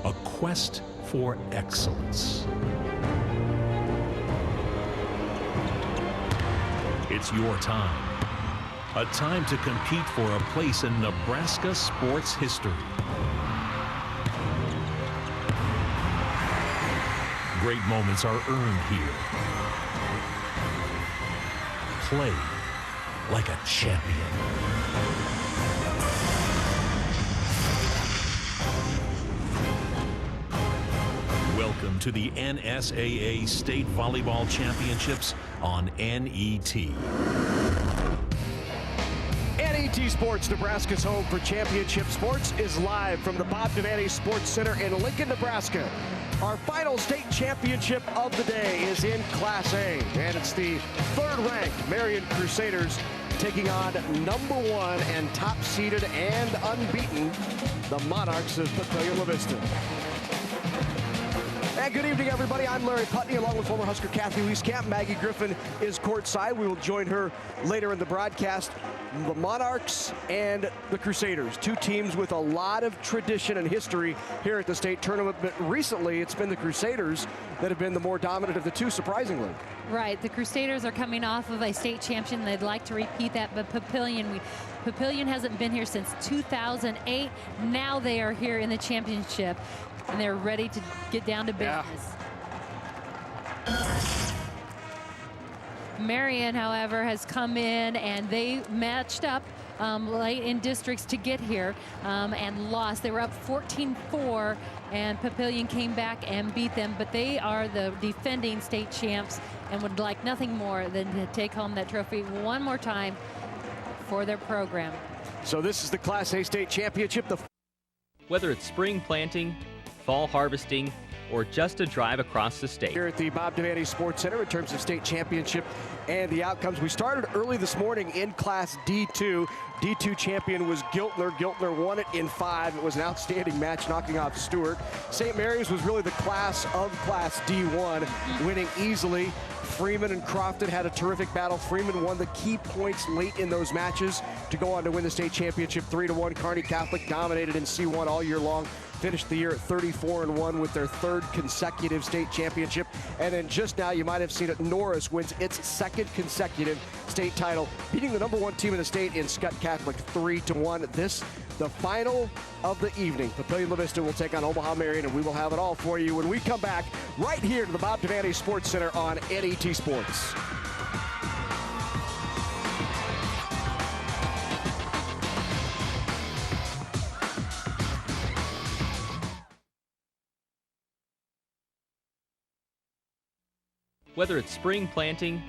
a quest for excellence. It's your time. A time to compete for a place in Nebraska sports history. Great moments are earned here. Play like a champion. Welcome to the NSAA State Volleyball Championships on NET. NET Sports, Nebraska's home for championship sports, is live from the Bob Devaney Sports Center in Lincoln, Nebraska. Our final state championship of the day is in Class A, and it's the third-ranked Marian Crusaders taking on #1 and top-seeded and unbeaten, the Monarchs of Papillion-La Vista. And good evening, everybody. I'm Larry Putney, along with former Husker Kathy Wieskamp. Maggie Griffin is courtside. We will join her later in the broadcast. The Monarchs and the Crusaders, two teams with a lot of tradition and history here at the state tournament, but recently it's been the Crusaders that have been the more dominant of the two, surprisingly. Right, the Crusaders are coming off of a state champion. They'd like to repeat that, but Papillion hasn't been here since 2008. Now they are here in the championship, and they're ready to get down to business. Marian, however, has come in and they matched up late in districts to get here and lost. They were up 14-4, and Papillion came back and beat them, but they are the defending state champs and would like nothing more than to take home that trophy one more time for their program. So this is the Class A state championship. Whether it's spring planting, fall harvesting, or just a drive across the state. Here at the Bob Devaney Sports Center in terms of state championship and the outcomes. We started early this morning in Class D2. D2 champion was Giltner. Giltner won it in 5. It was an outstanding match, knocking off Stewart. St. Mary's was really the class of Class D1, winning easily. Freeman and Crofton had a terrific battle. Freeman won the key points late in those matches to go on to win the state championship 3-1. Kearney Catholic dominated in C1 all year long. Finished the year at 34-1 with their third consecutive state championship. And then just now, you might have seen it, Norris wins its second consecutive state title, beating the #1 team in the state in Scott Catholic 3-1. This, the final of the evening. Papillion-La Vista will take on Omaha Marian, and we will have it all for you when we come back right here to the Bob Devaney Sports Center on NET Sports. Whether it's spring planting,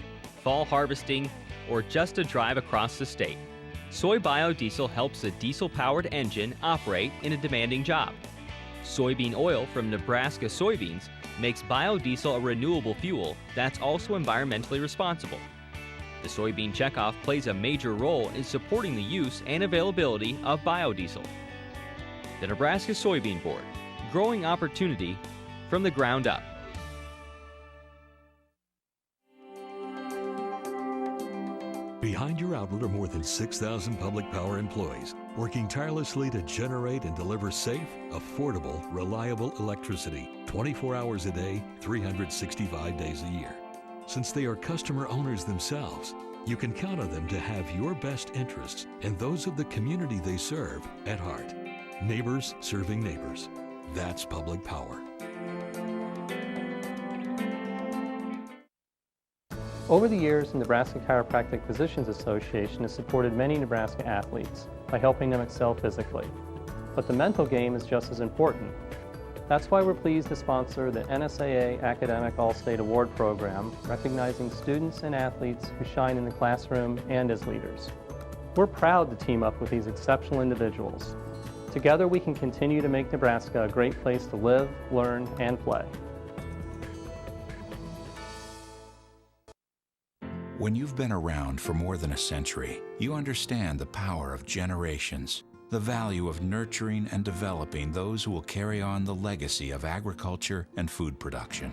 fall harvesting, or just a drive across the state, soy biodiesel helps a diesel-powered engine operate in a demanding job. Soybean oil from Nebraska soybeans makes biodiesel a renewable fuel that's also environmentally responsible. The soybean checkoff plays a major role in supporting the use and availability of biodiesel. The Nebraska Soybean Board, growing opportunity from the ground up. Behind your outlet are more than 6,000 public power employees working tirelessly to generate and deliver safe, affordable, reliable electricity 24 hours a day, 365 days a year. Since they are customer owners themselves, you can count on them to have your best interests and those of the community they serve at heart. Neighbors serving neighbors. That's public power. Over the years, the Nebraska Chiropractic Physicians Association has supported many Nebraska athletes by helping them excel physically. But the mental game is just as important. That's why we're pleased to sponsor the NSAA Academic All-State Award Program, recognizing students and athletes who shine in the classroom and as leaders. We're proud to team up with these exceptional individuals. Together we can continue to make Nebraska a great place to live, learn, and play. When you've been around for more than a century, you understand the power of generations, the value of nurturing and developing those who will carry on the legacy of agriculture and food production.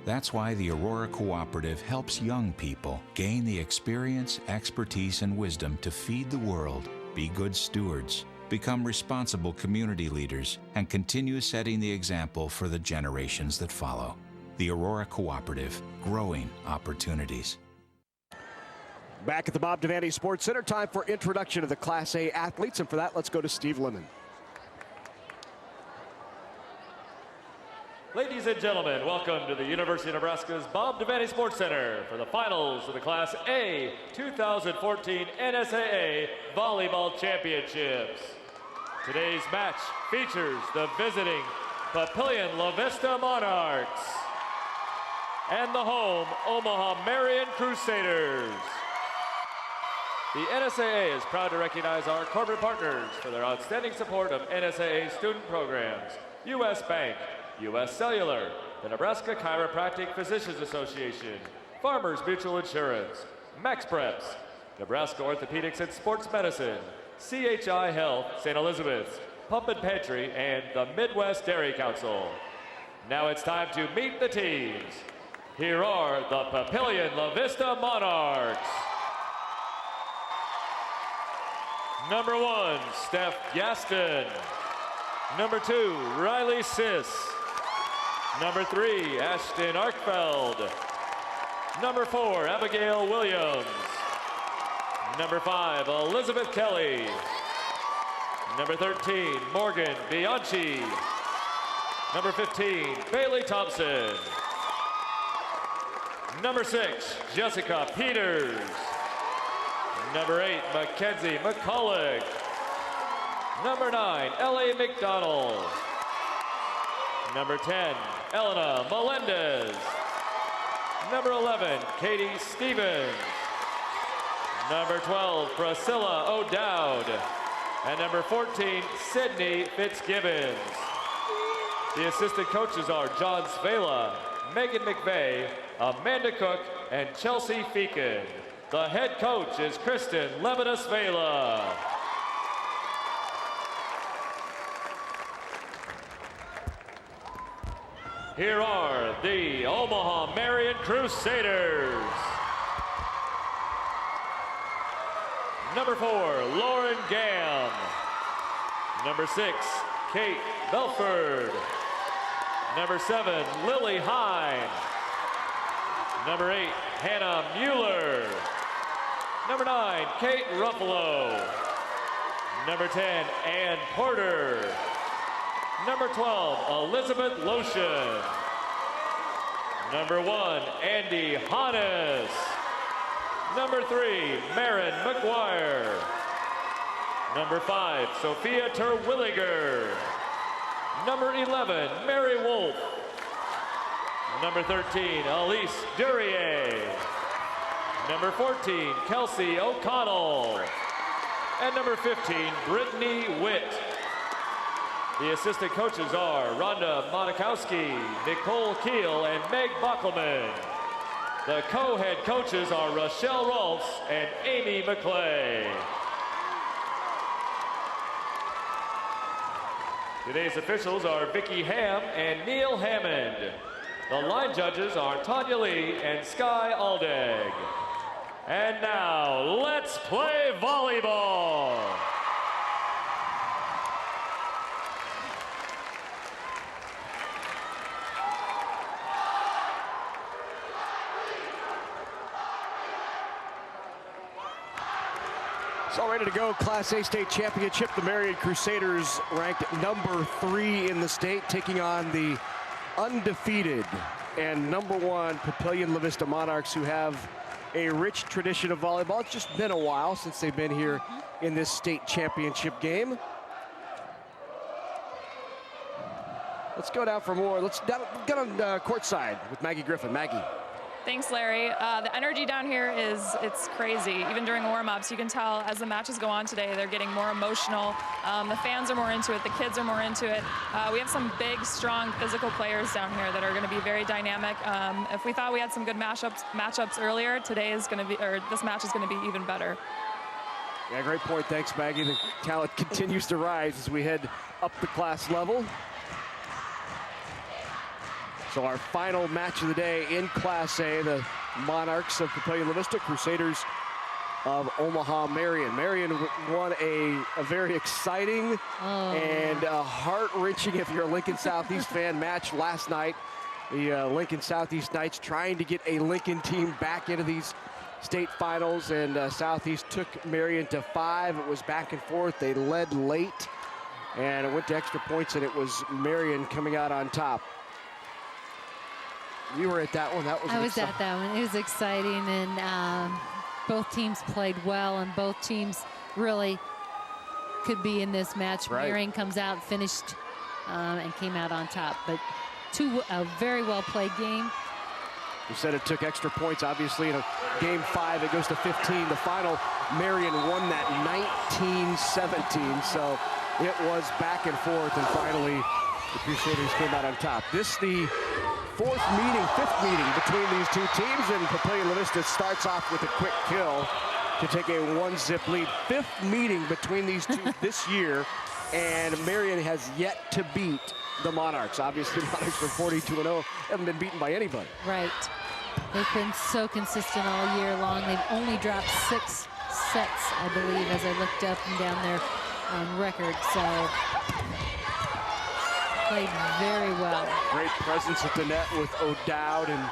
That's why the Aurora Cooperative helps young people gain the experience, expertise, and wisdom to feed the world, be good stewards, become responsible community leaders, and continue setting the example for the generations that follow. The Aurora Cooperative, growing opportunities. Back at the Bob Devaney Sports Center, time for introduction of the Class A athletes, and for that, let's go to Steve Lemon. Ladies and gentlemen, welcome to the University of Nebraska's Bob Devaney Sports Center for the finals of the Class A 2014 NSAA Volleyball Championships. Today's match features the visiting Papillion-La Vista Monarchs and the home Omaha Marian Crusaders. The NSAA is proud to recognize our corporate partners for their outstanding support of NSAA student programs: U.S. Bank, U.S. Cellular, the Nebraska Chiropractic Physicians Association, Farmers Mutual Insurance, Max Preps, Nebraska Orthopedics and Sports Medicine, CHI Health, St. Elizabeth's, Pump and Pantry, and the Midwest Dairy Council. Now it's time to meet the teams. Here are the Papillion-La Vista Monarchs. Number 1, Steph Gaston. Number 2, Riley Siss. Number 3, Ashton Arkfeld. Number 4, Abigail Williams. Number 5, Elizabeth Kelly. Number 13, Morgan Bianchi. Number 15, Bailey Thompson. Number 6, Jessica Peters. Number 8, Mackenzie McCulloch. Number 9, Ellie McDonald. Number 10, Elena Melendez. Number 11, Katie Stevens. Number 12, Priscilla O'Dowd. And number 14, Sydney Fitzgibbons. The assistant coaches are John Svela, Megan McVeigh, Amanda Cook, and Chelsea Feakin. The head coach is Kristen Levinas-Vela. Here are the Omaha Marian Crusaders. Number 4, Lauren Gam. Number 6, Kate Belford. Number 7, Lily Hine. Number 8, Hannah Mueller. Number 9, Kate Ruffalo. Number 10, Ann Porter. Number 12, Elizabeth Lotion. Number 1, Andy Hannes. Number 3, Marin McGuire. Number 5, Sophia Terwilliger. Number 11, Mary Wolf. Number 13, Elise Durier. Number 14, Kelsey O'Connell. And number 15, Brittany Witt. The assistant coaches are Rhonda Monikowski, Nicole Keel, and Meg Bockelman. The co-head coaches are Rochelle Rolfs and Amy McClay. Today's officials are Vicki Ham and Neil Hammond. The line judges are Tanya Lee and Sky Aldag. And now, let's play volleyball. It's all ready to go. Class A state championship. The Marian Crusaders ranked number 3 in the state, taking on the undefeated and number 1 Papillion-La Vista Monarchs, who have a rich tradition of volleyball. It's just been a while since they've been here in this state championship game. Let's go down for more. Let's get on court side with Maggie Griffin. Maggie. Thanks, Larry. The energy down here it's crazy. Even during warm-ups, you can tell as the matches go on today, they're getting more emotional. The fans are more into it. The kids are more into it. We have some big, strong, physical players down here that are going to be very dynamic. If we thought we had some good matchups earlier, today is going to be, or this match is going to be even better. Yeah, great point. Thanks, Maggie. The talent continues to rise as we head up the class level. So our final match of the day in Class A, the Monarchs of Papillion-La Vista, Crusaders of Omaha Marian. Marian won a very exciting and heart-wrenching, if you're a Lincoln Southeast fan, match last night. The Lincoln Southeast Knights trying to get a Lincoln team back into these state finals, and Southeast took Marian to 5. It was back and forth. They led late, and it went to extra points, and it was Marian coming out on top. You were at that one. I was at that one. It was exciting, and both teams played well, and both teams really could be in this match. Right. Marian comes out, finished, and came out on top. But a very well-played game. You said it took extra points, obviously, in game 5. It goes to 15. The final, Marian won that 19-17. So it was back and forth, and finally the Crusaders came out on top. This the fifth meeting between these two teams, and Papillion-La Vista starts off with a quick kill to take a 1-zip lead. 5th meeting between these two this year, and Marian has yet to beat the Monarchs. Obviously, Monarchs are 42-0, haven't been beaten by anybody. Right. They've been so consistent all year long. They've only dropped 6 sets, I believe, as I looked up and down their record. So played very well. Great presence at the net with O'Dowd, and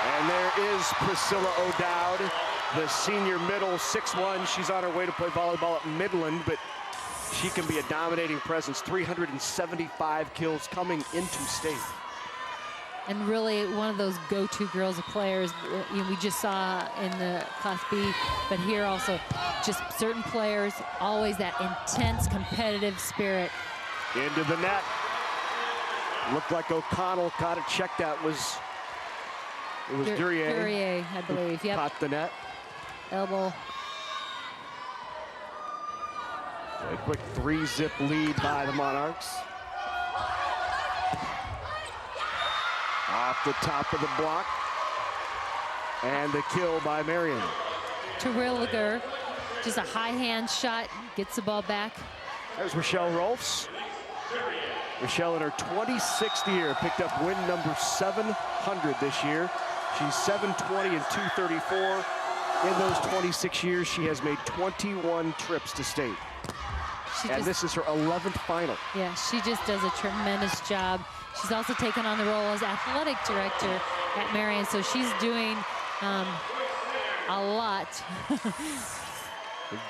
and there is Priscilla O'Dowd, the senior middle, 6'1". She's on her way to play volleyball at Midland, but she can be a dominating presence. 375 kills coming into state. And really one of those go-to girls of players we just saw in the Class B, but here also just certain players, always that intense competitive spirit. Into the net. Looked like O'Connell got it checked out. It was Duryea, I believe. Yep. Caught the net. Elbow. A quick 3-zip lead by the Monarchs. Off the top of the block. And the kill by Marian. Terwilliger, just a high hand shot, gets the ball back. There's Rochelle Rolfs. Rochelle in her 26th year picked up win number 700 this year. She's 720 and 234. In those 26 years, she has made 21 trips to state. And this is her 11th final. Yeah, she just does a tremendous job. She's also taken on the role as athletic director at Marian, so she's doing a lot.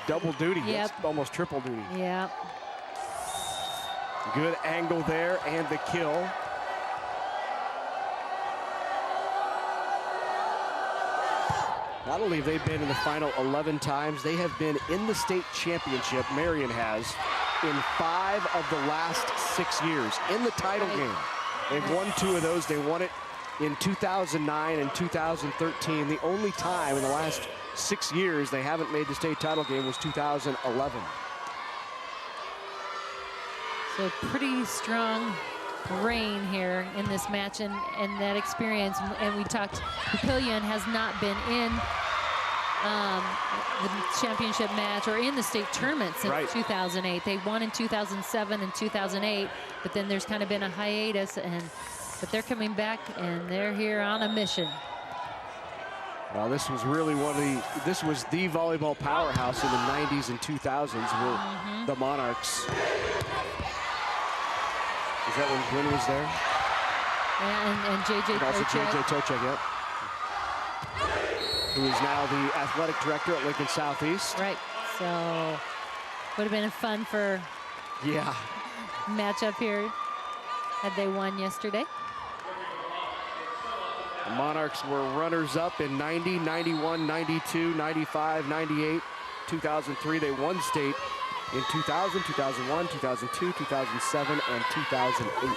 Double duty, yep. That's almost triple duty. Yeah. Good angle there, and the kill. Not only have they been in the final 11 times, they have been in the state championship, Marian has, in 5 of the last 6 years in the title game. They've won 2 of those. They won it in 2009 and 2013. The only time in the last 6 years they haven't made the state title game was 2011. So pretty strong reign here in this match, and that experience. And we talked, Papillion has not been in the championship match or in the state tournament since 2008. They won in 2007 and 2008, but then there's kind of been a hiatus, but they're coming back and they're here on a mission. Well, this was really this was the volleyball powerhouse in the 90s and 2000s were the Monarchs. Is that when Glenn was there? Yeah, and JJ Tochek. Also JJ Tochek, yep. Who is now the athletic director at Lincoln Southeast. Right, so would have been fun for matchup here had they won yesterday. The Monarchs were runners-up in 90, 91, 92, 95, 98, 2003. They won state in 2000, 2001, 2002, 2007, and 2008.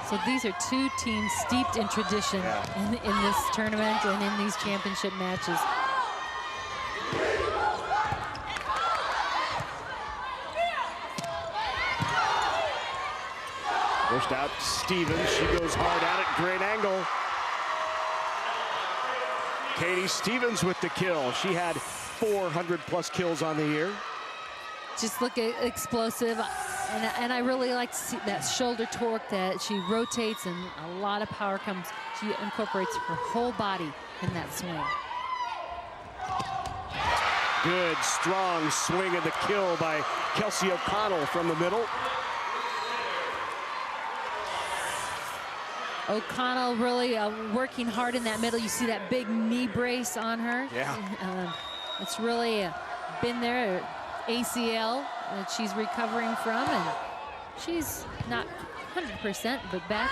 So these are 2 teams steeped in tradition in this tournament and in these championship matches. Pushed out Stevens. She goes hard at it. Great angle. Katie Stevens with the kill. She had 400+ kills on the year. Just look at explosive. And I really like to see that shoulder torque, that she rotates and a lot of power comes. She incorporates her whole body in that swing. Good, strong swing and the kill by Kelsey O'Connell from the middle. O'Connell really working hard in that middle. You see that big knee brace on her. Yeah. It's really been there, ACL that she's recovering from, and she's not 100%, but back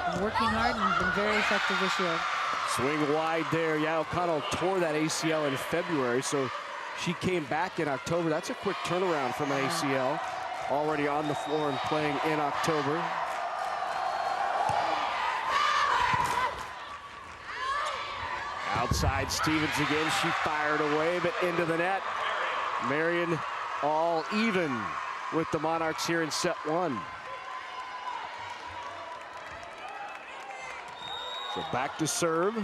and working hard and been very effective this year. Swing wide there. Yeah, O'Connell tore that ACL in February, so she came back in October. That's a quick turnaround from an ACL. Already on the floor and playing in October. Outside Stevens again. She fired away, but into the net. Marian all even with the Monarchs here in set one. So back to serve.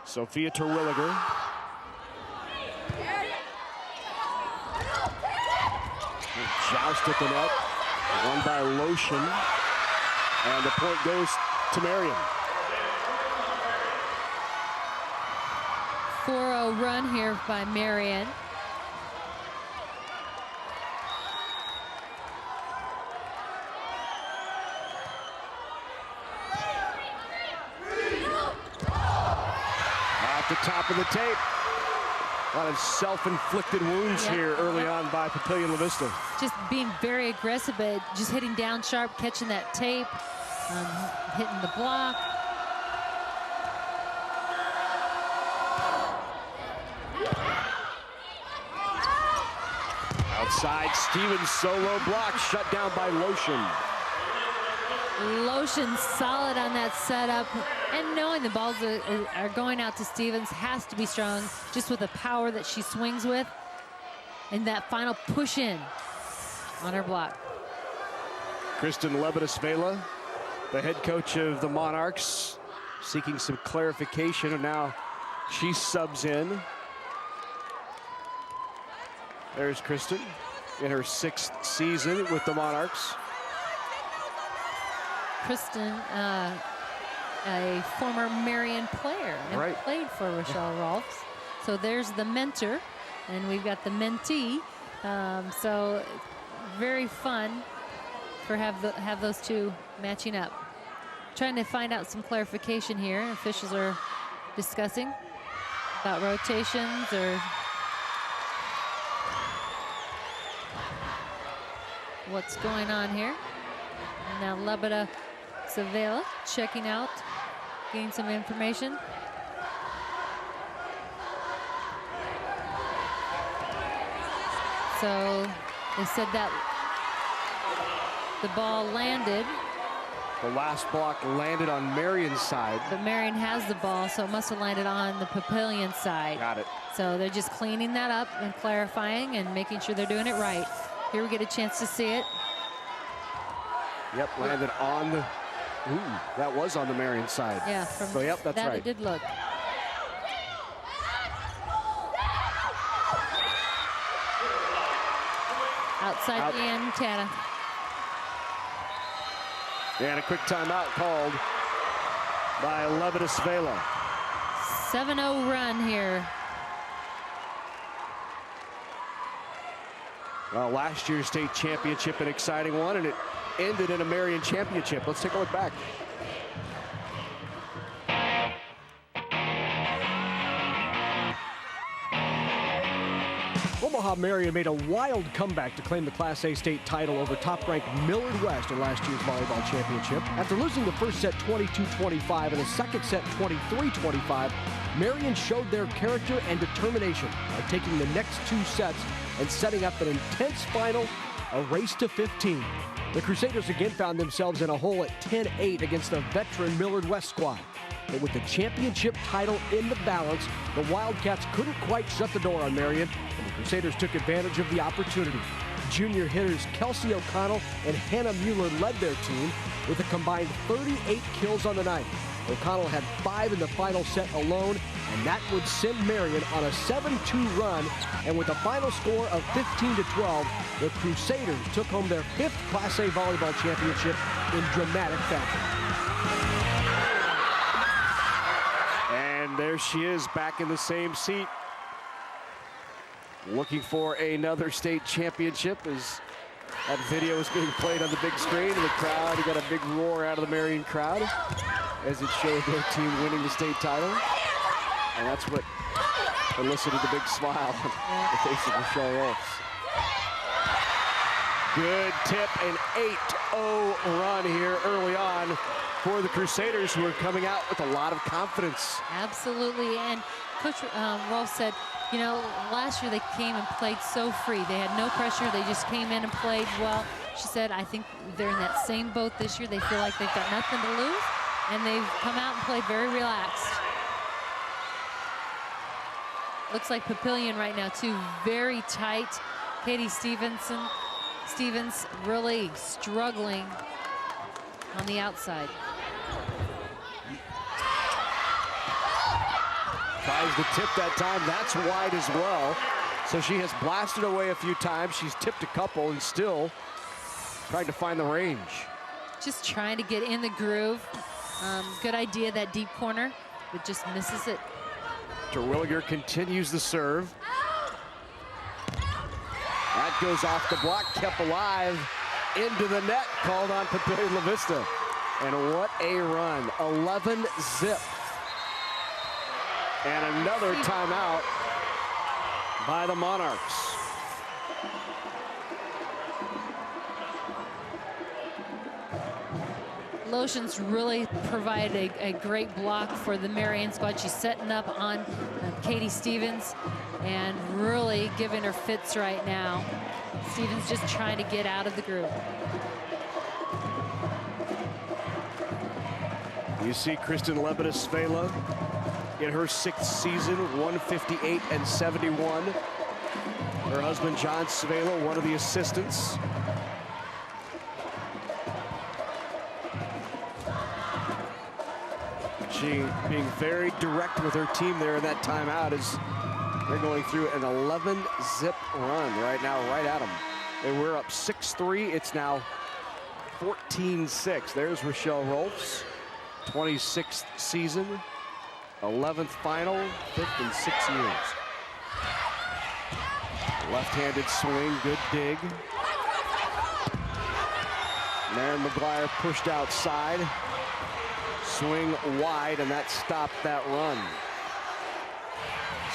Sophia Terwilliger. Joust at the net. Won by Lotion. And the point goes to Marian. 4-0 run here by Marian. Off the top of the tape. A lot of self-inflicted wounds here early on by Papillion-La Vista. Just being very aggressive, but just hitting down sharp, catching that tape, hitting the block. Outside, Stevens solo block, shut down by Lotion. Lotion solid on that setup, and knowing the balls are going out to Stevens has to be strong, just with the power that she swings with, and that final push in on her block. Kristen Lebedes-Vela, the head coach of the Monarchs, seeking some clarification, and now she subs in. There's Kristen in her 6th season with the Monarchs. Kristen, a former Marian player, and played for Rochelle Rolfs. So there's the mentor, and we've got the mentee. So very fun for have those two matching up. Trying to find out some clarification here. Officials are discussing about rotations or what's going on here. And now Lebedes-Vela checking out, getting some information. So they said that the ball landed. The last block landed on Marian's side. But Marian has the ball, so it must have landed on the Papillion side. Got it. So they're just cleaning that up and clarifying and making sure they're doing it right. Here we get a chance to see it. Yep, landed on the, that was on the Marian side. Yeah, so yep, that's right. It did look. Outside in Tana. And a quick timeout called by Lebedes-Vela. 7-0 run here. Well, last year's state championship, an exciting one, and it ended in a Marian championship. Let's take a look back. Omaha Marian made a wild comeback to claim the Class A state title over top-ranked Millard West in last year's volleyball championship. After losing the first set 22-25 and the second set 23-25, Marian showed their character and determination by taking the next 2 sets and setting up an intense final, a race to 15. The Crusaders again found themselves in a hole at 10-8 against a veteran Millard West squad. But with the championship title in the balance, the Wildcats couldn't quite shut the door on Marian, and the Crusaders took advantage of the opportunity. Junior hitters Kelsey O'Connell and Hannah Mueller led their team with a combined 38 kills on the night. O'Connell had 5 in the final set alone, and that would send Marian on a 7-2 run. And with a final score of 15-12, the Crusaders took home their 5th Class A volleyball championship in dramatic fashion. And there she is, back in the same seat, looking for another state championship as that video is being played on the big screen. And the crowd, you got a big roar out of the Marian crowd as it showed their team winning the state title. And that's what elicited the big smile on the face of Michelle Rolfs. Good tip, an 8-0 run here early on for the Crusaders, who are coming out with a lot of confidence. Absolutely, and Coach Rolfs said, you know, last year they came and played so free. They had no pressure. They just came in and played well. She said, I think they're in that same boat this year. They feel like they've got nothing to lose, and they've come out and played very relaxed. Looks like Papillion right now, too, very tight. Katie Stevens really struggling on the outside. Tries to tip that time. That's wide as well. So she has blasted away a few times. She's tipped a couple and still trying to find the range. Just trying to get in the groove. Good idea, that deep corner, but just misses it. Terwilliger continues the serve. That goes off the block, kept alive, into the net, called on Papillion-La Vista. And what a run, 11 zip. And another timeout by the Monarchs. Lotion's really provided a great block for the Marian squad. She's setting up on Katie Stevens and really giving her fits right now. Stevens just trying to get out of the groove. You see Kristen Lebeda-Svela in her 6th season, 158-71. Her husband, John Svela, one of the assistants. She being very direct with her team there in that timeout as they're going through an 11-zip run right now, right at them. And we're up 6-3. It's now 14-6. There's Rochelle Rolfs, 26th season, 11th final, 5th in 6 years. Left-handed swing, good dig. Maren McGuire pushed outside. Swing wide, and that stopped that run.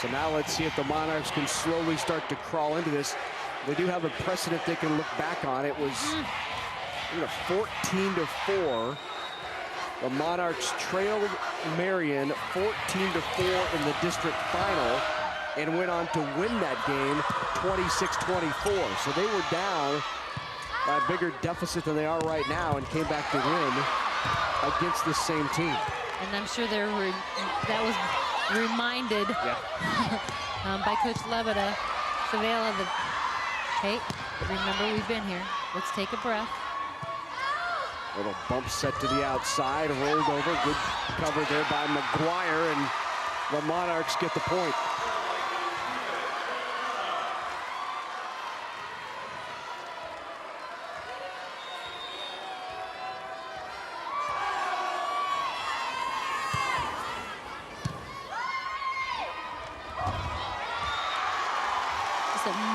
So now let's see if the Monarchs can slowly start to crawl into this. They do have a precedent they can look back on. It was 14-4. The Monarchs trailed Marian 14-4 in the district final and went on to win that game 26-24. So they were down by a bigger deficit than they are right now and came back to win against this same team. And I'm sure that was reminded by Coach Lebeda-Svela that, hey, remember we've been here. Let's take a breath. Little bump set to the outside, rolled over, good cover there by McGuire, and the Monarchs get the point.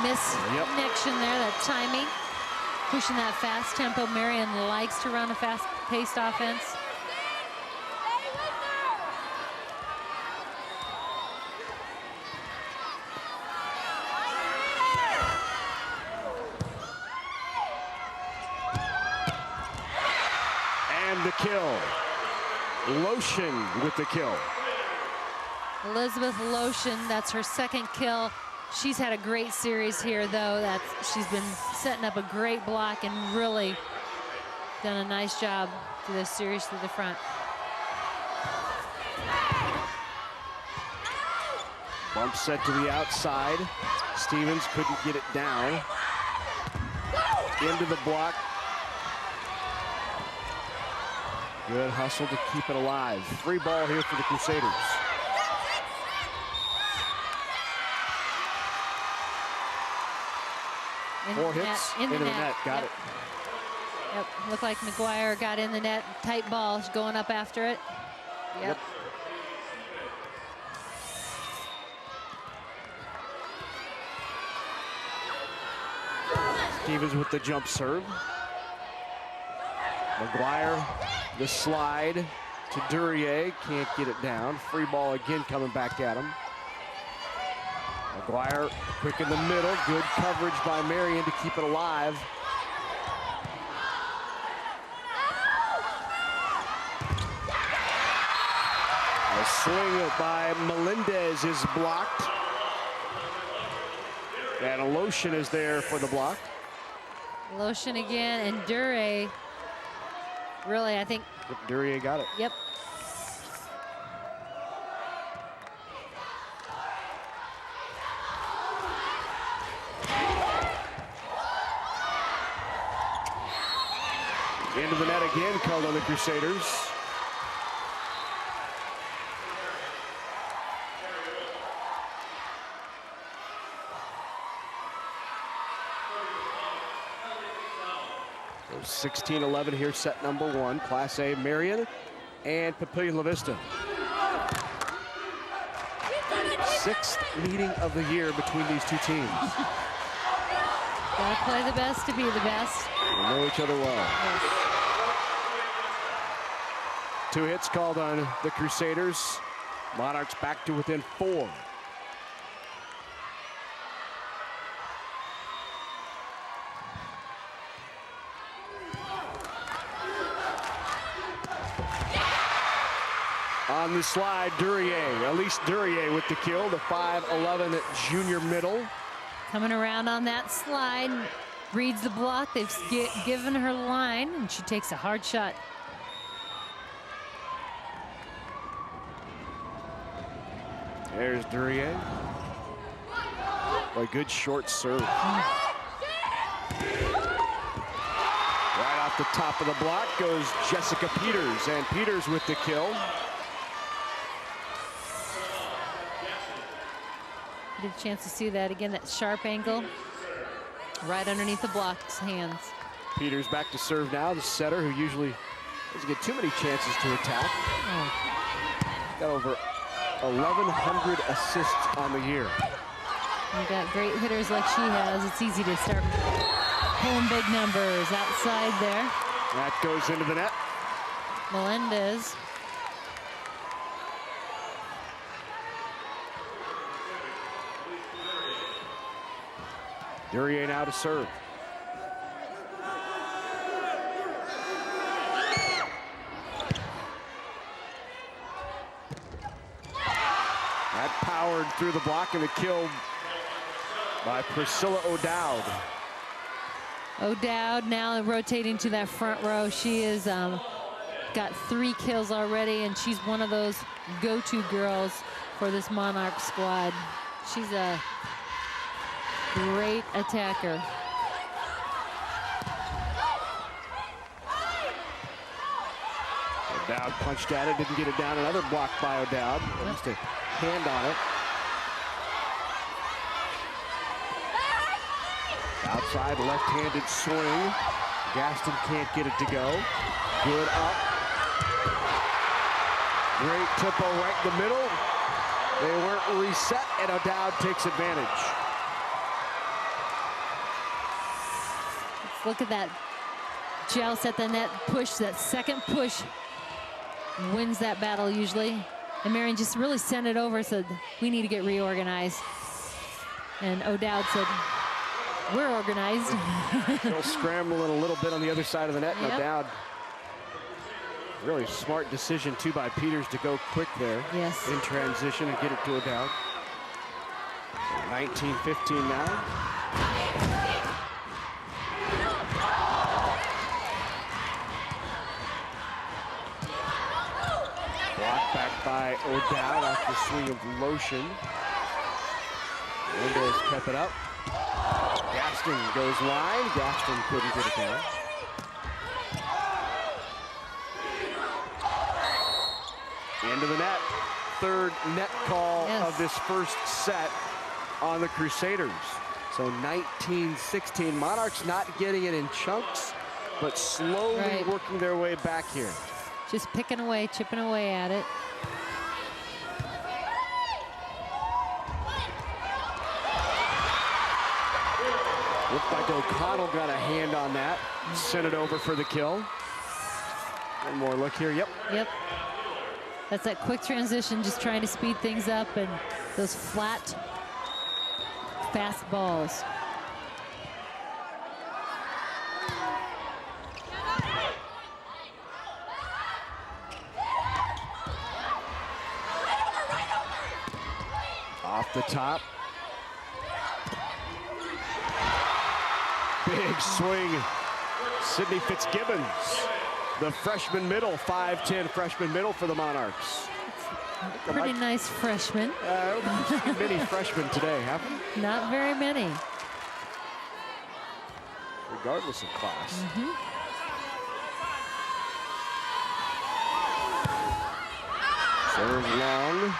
Misconnection there, that timing. Pushing that fast tempo. Marian likes to run a fast-paced offense. And the kill. Lotion with the kill. Elizabeth Lotion, that's her 2nd kill. She's had a great series here, though. She's been setting up a great block and really done a nice job through this series through the front. Bump set to the outside. Stevens couldn't get it down. Into the block. Good hustle to keep it alive. Free ball here for the Crusaders. 4 hits into the net. Got it. Yep, looked like McGuire got in the net. Tight ball, she's going up after it. Yep. Stevens with the jump serve. McGuire, the slide to Duryea, can't get it down. Free ball again coming back at him. McGuire quick in the middle, good coverage by Marian to keep it alive. A swing by Melendez is blocked. And Lotion is there for the block. Lotion again, and Duryea. Really, I think. Duryea got it. Yep. Into the net again, called on the Crusaders. So 16-11 here, set number 1. Class A, Marian and Papillion-La Vista. 6th meeting of the year between these two teams. Gotta play the best to be the best. They know each other well. Yes. 2 hits called on the Crusaders. Monarchs back to within 4. On the slide, Duryea, Elise Duryea with the kill, the 5'11" junior middle. Coming around on that slide, reads the block. They've given her line, and she takes a hard shot. There's Duryea. A good short serve. Right off the top of the block goes Jessica Peters, and Peters with the kill. Get a chance to see that again, that sharp angle right underneath the block's hands. Peters back to serve now, the setter who usually doesn't get too many chances to attack. Got over 1,100 assists on the year. You got great hitters like she has. It's easy to start pulling big numbers outside there. That goes into the net. Melendez. Duryea now to serve. That powered through the block and the kill by Priscilla O'Dowd. O'Dowd now rotating to that front row. She is got 3 kills already, and she's one of those go-to girls for this Monarch squad. She's a great attacker. O'Dowd punched at it, didn't get it down. Another block by O'Dowd. Just a hand on it. Outside left-handed swing. Gaston can't get it to go. Good up. Great tempo right in the middle. They weren't reset, and O'Dowd takes advantage. Let's look at that joust at the net push. That second push wins that battle usually. And Marian just really sent it over, said, we need to get reorganized. And O'Dowd said, we're organized. Still scrambling a little bit on the other side of the net. Yep. O'Dowd, really smart decision too by Peters to go quick there. Yes. In transition and get it to O'Dowd. 19-15 now. Blocked back by O'Dowd off the swing of Lotion. Mendez kept it up. Gaston goes line. Gaston couldn't get it down. Into the net. Third net call of this first set on the Crusaders. So 19-16. Monarchs not getting it in chunks, but slowly working their way back here. Just picking away, chipping away at it. Looked like O'Connell got a hand on that. Sent it over for the kill. One more look here. Yep. That's that quick transition, just trying to speed things up, and those flat, fast balls. Off the top. Big swing. Sydney Fitzgibbons, the freshman middle, 5'10" freshman middle for the Monarchs. Pretty nice freshman. Many freshmen today, haven't we? Not very many. Regardless of class. Serve long.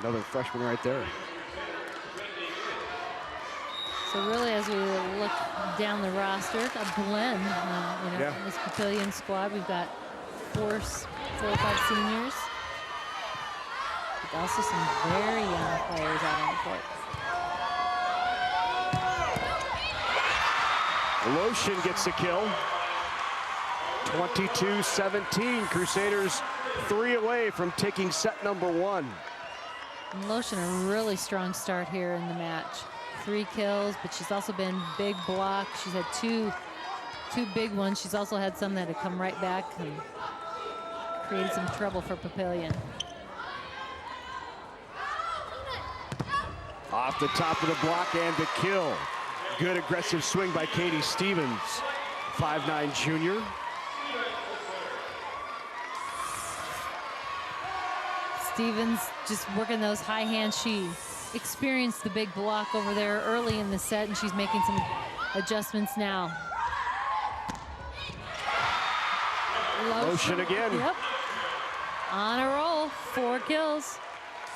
Another freshman right there. So really, as we look down the roster, a blend. In this Papillion squad, we've got four or five seniors. But also some very young players out on the court. Lotion gets the kill. 22-17. Crusaders 3 away from taking set number 1. And Lotion, a really strong start here in the match. 3 kills, but she's also been big block. She's had two big ones. She's also had some that have come right back and created some trouble for Papillion. Off the top of the block and the kill. Good aggressive swing by Katie Stevens, 5'9" junior. Stevens just working those high hands. She experienced the big block over there early in the set, and she's making some adjustments now. Lotion again. Yep. On a roll, 4 kills.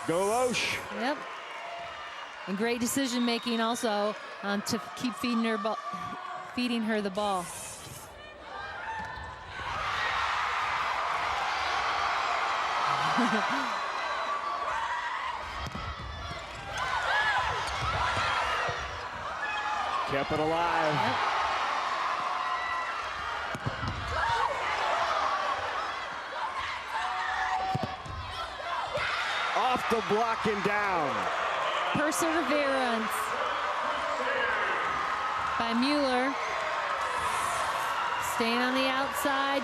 Go Losh. Yep. And great decision making also to keep feeding her the ball. Kept it alive. Yep. Off the block and down. Perseverance by Mueller. Staying on the outside,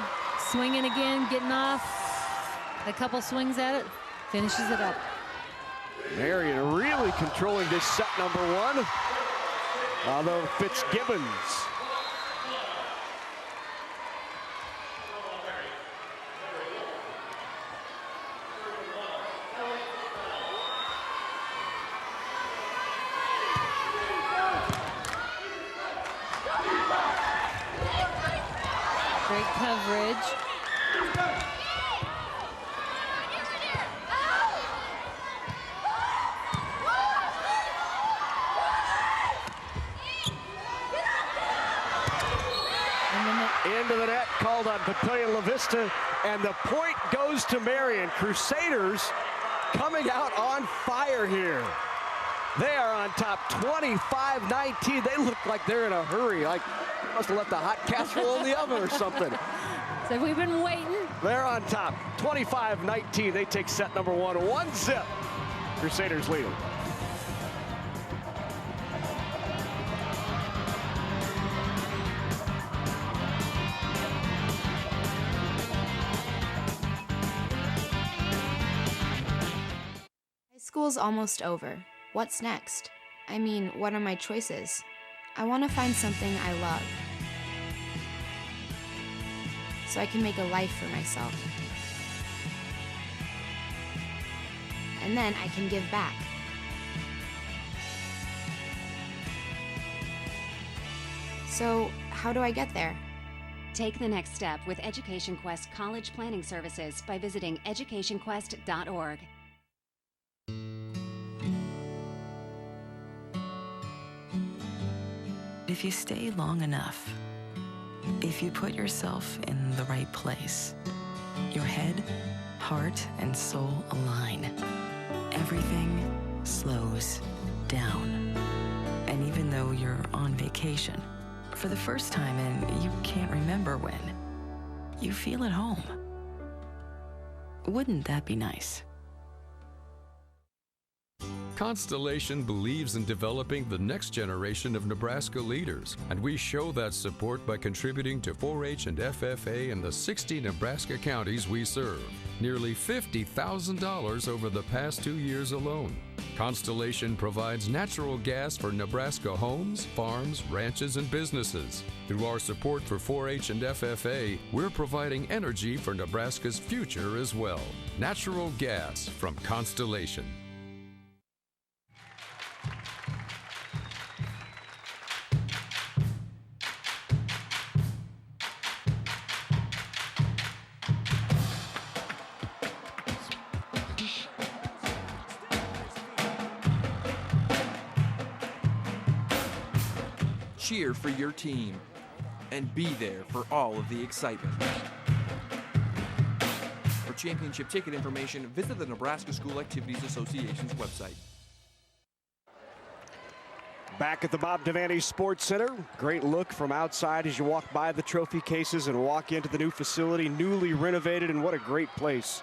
swinging again, getting off. A couple swings at it, finishes it up. Marian really controlling this set number 1. Although Fitzgibbons. Great coverage. Into the net, called on Papillion-La Vista, and the point goes to Marian. Crusaders coming out on fire here. They are on top, 25-19. They look like they're in a hurry, like they must have left the hot casserole in the oven or something. So we've been waiting. They're on top, 25-19. They take set number 1, 1-0. Crusaders leading. School's almost over. What's next? I mean, what are my choices? I want to find something I love, so I can make a life for myself. And then I can give back. So, how do I get there? Take the next step with Education Quest College Planning Services by visiting educationquest.org. If you stay long enough, if you put yourself in the right place, your head, heart, and soul align, everything slows down. And even though you're on vacation, for the first time and you can't remember when, you feel at home. Wouldn't that be nice? Constellation believes in developing the next generation of Nebraska leaders, and we show that support by contributing to 4-H and FFA in the 60 Nebraska counties we serve. Nearly $50,000 over the past 2 years alone. Constellation provides natural gas for Nebraska homes, farms, ranches, and businesses. Through our support for 4-H and FFA, we're providing energy for Nebraska's future as well. Natural gas from Constellation. Cheer for your team and be there for all of the excitement. For championship ticket information, visit the Nebraska School Activities Association's website. Back at the Bob Devaney Sports Center. Great look from outside as you walk by the trophy cases and walk into the new facility, newly renovated, and what a great place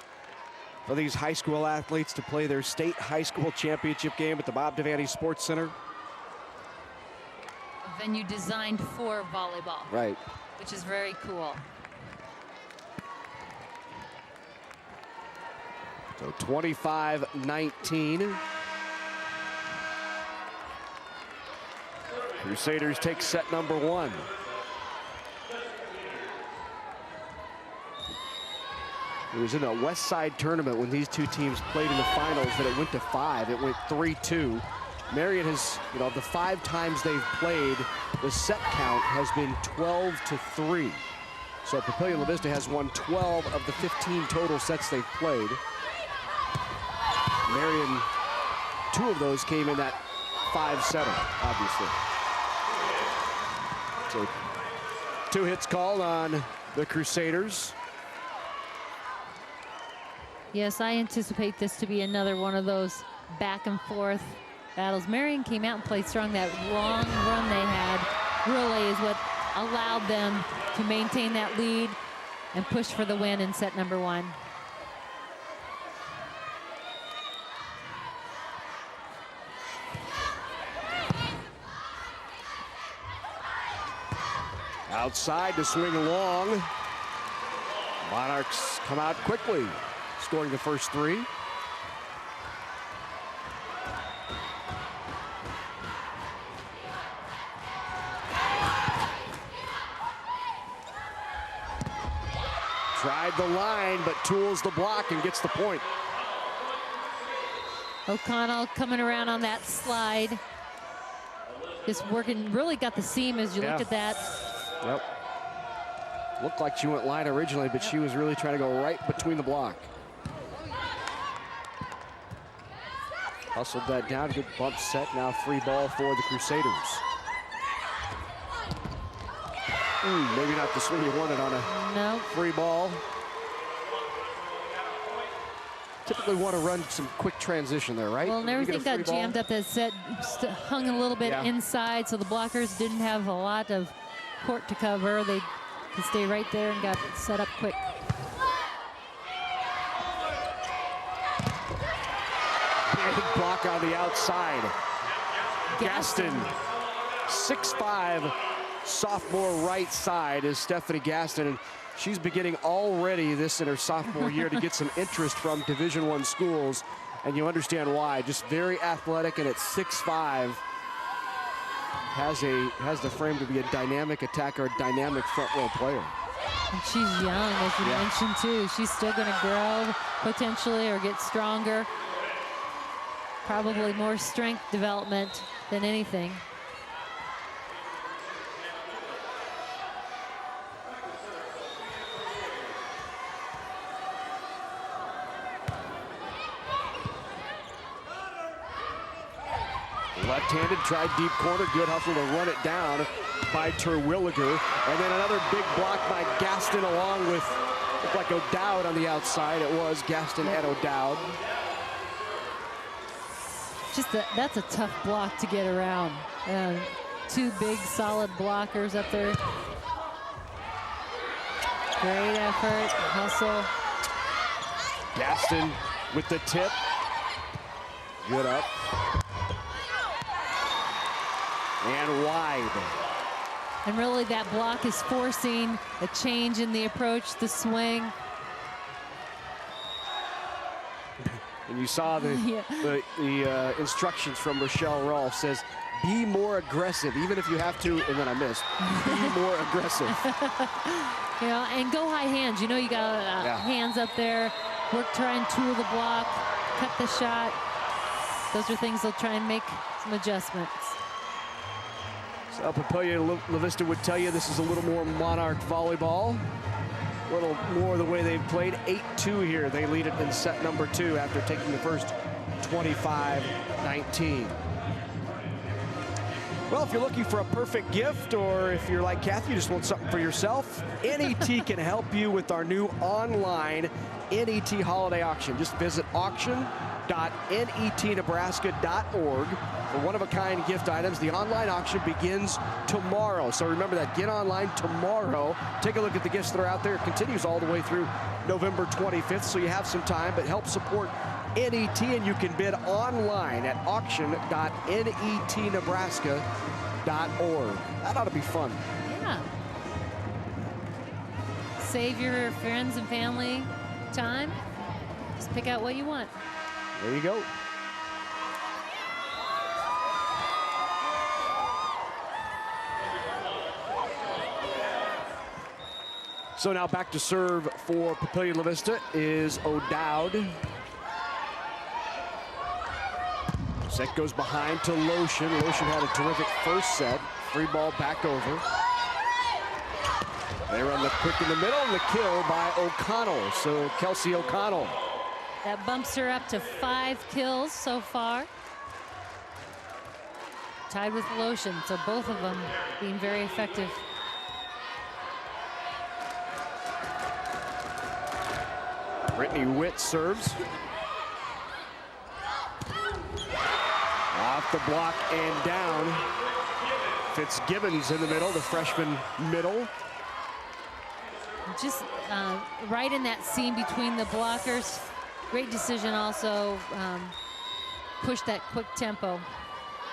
for these high school athletes to play their state high school championship game at the Bob Devaney Sports Center. Venue designed for volleyball. Right. Which is very cool. So 25-19. Crusaders take set number 1. It was in a West Side tournament when these two teams played in the finals that it went to 5. It went 3-2. Marian has, the 5 times they've played, the set count has been 12-3. So Papillion-La Vista has won 12 of the 15 total sets they've played. Marian, 2 of those came in that 5-setter, obviously. So 2 hits called on the Crusaders. Yes, I anticipate this to be another one of those back and forth battles. Marian came out and played strong. That long run they had really is what allowed them to maintain that lead and push for the win in set number 1. Outside to swing along. Monarchs come out quickly, scoring the first 3. Tried the line, but tools the block and gets the point. O'Connell coming around on that slide. Just working, really got the seam as you look at that. Yep. Looked like she went line originally, but she was really trying to go right between the block. Hustled that down, good bump set, now free ball for the Crusaders. Maybe not the swing you wanted on a free ball. Typically want to run some quick transition there, right? Well, and everything got jammed up. That set hung a little bit inside, so the blockers didn't have a lot of court to cover. They could stay right there and got set up quick. Big block on the outside. Gaston, 6'5", sophomore right side is Stephanie Gaston, and she's beginning already this in her sophomore year to get some interest from Division I schools, and you understand why. Just very athletic, and at 6'5", has the frame to be a dynamic attacker, a dynamic front row player. And she's young, as you mentioned too. She's still going to grow potentially or get stronger. Probably more strength development than anything. Left-handed, tried deep corner, good hustle to run it down by Terwilliger. And then another big block by Gaston along with, looked like O'Dowd on the outside. It was Gaston and O'Dowd. That's a tough block to get around. Two big solid blockers up there. Great effort, hustle. Gaston with the tip. Good up. And wide. And really that block is forcing a change in the approach, the swing. And you saw the instructions from Rochelle Rolfe says, be more aggressive, even if you have to, and then I missed. Be more aggressive. You know, and go high hands. You know, you got hands up there. Work, try and tool the block, cut the shot. Those are things they'll try and make some adjustments. So Papillion-La Vista would tell you this is a little more Monarch volleyball. A little more the way they've played. 8-2 here. They lead it in set number 2 after taking the first 25-19. Well, if you're looking for a perfect gift, or if you're like Kathy, you just want something for yourself, NET can help you with our new online NET holiday auction. Just visit auction.netnebraska.org for one-of-a-kind gift items. The online auction begins tomorrow. So remember that. Get online tomorrow. Take a look at the gifts that are out there. It continues all the way through November 25th, so you have some time, but help support NET, and you can bid online at auction.netnebraska.org. That ought to be fun. Yeah. Save your friends and family time. Just pick out what you want. There you go. So now back to serve for Papillion-La Vista is O'Dowd. Set goes behind to Lotion. Lotion had a terrific first set. Free ball back over. They run the quick in the middle, and the kill by O'Connell. So Kelsey O'Connell. That bumps her up to 5 kills so far. Tied with Lotion, so both of them being very effective. Brittany Witt serves. Off the block and down. Fitzgibbons in the middle, the freshman middle. Just right in that seam between the blockers. Great decision also. Push that quick tempo.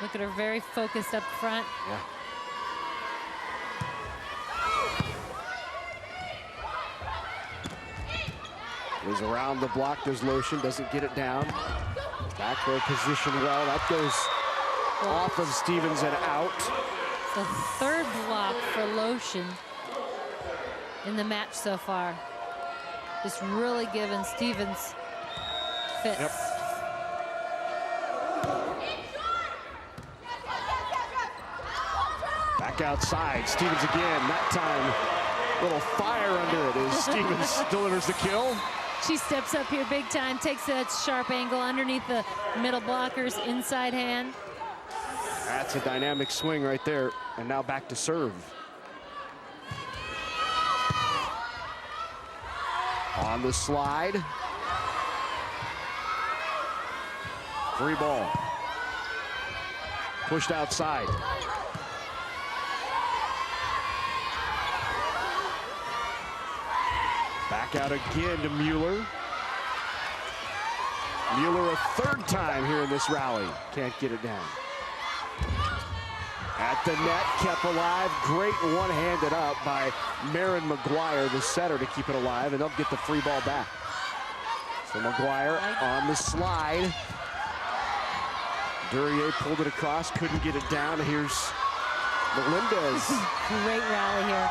Look at her, very focused up front. Yeah. Goes around the block, there's Lotion, doesn't get it down. Back row position well, that goes off of Stevens and out. The third block for Lotion in the match so far. Just really giving Stevens fits. Yep. Back outside, Stevens again, that time a little fire under it as Stevens delivers the kill. She steps up here big time, takes that sharp angle underneath the middle blockers, inside hand. That's a dynamic swing right there, and now back to serve. On the slide. Free ball. Pushed outside. Back out again to Mueller. Mueller a third time here in this rally. Can't get it down. At the net, kept alive. Great one-handed up by Marin McGuire, the setter, to keep it alive, and they'll get the free ball back. So McGuire on the slide. Duryea pulled it across, couldn't get it down. Here's Melendez. Great rally here.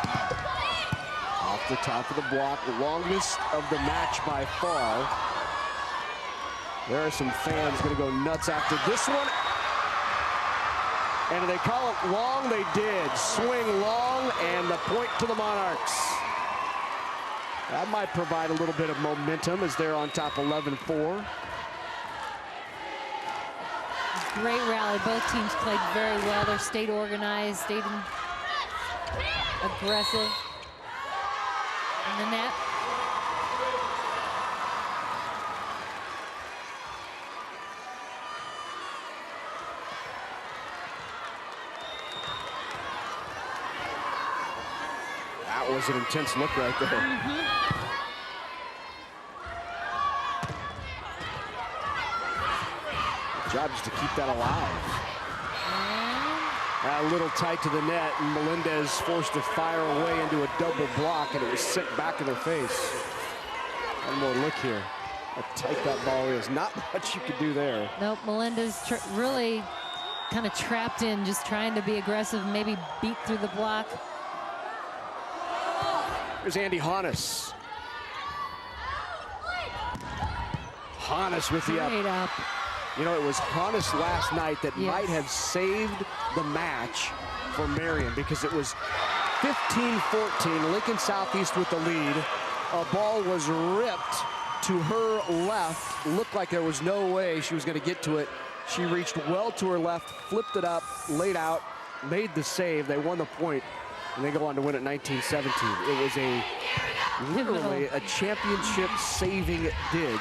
Off the top of the block, longest of the match by far. There are some fans going to go nuts after this one. And they call it long, they did. Swing long, and the point to the Monarchs. That might provide a little bit of momentum as they're on top 11-4. Great rally. Both teams played very well. They stayed organized, stayed aggressive. In the net. That was an intense look right there. Good job just to keep that alive. A little tight to the net, and Melendez forced to fire away into a double block, and it was sent back in their face. One more look here. How tight that ball is. Not much you could do there. Nope, Melendez really kind of trapped in, just trying to be aggressive, maybe beat through the block. Here's Andy Hannes. Hannes with the up. You know, it was Hannes last night that might have saved the match for Marian, because it was 15-14, Lincoln Southeast with the lead. A ball was ripped to her left. Looked like there was no way she was going to get to it. She reached well to her left, flipped it up, laid out, made the save. They won the point, and they go on to win at 19-17. It was literally a championship saving dig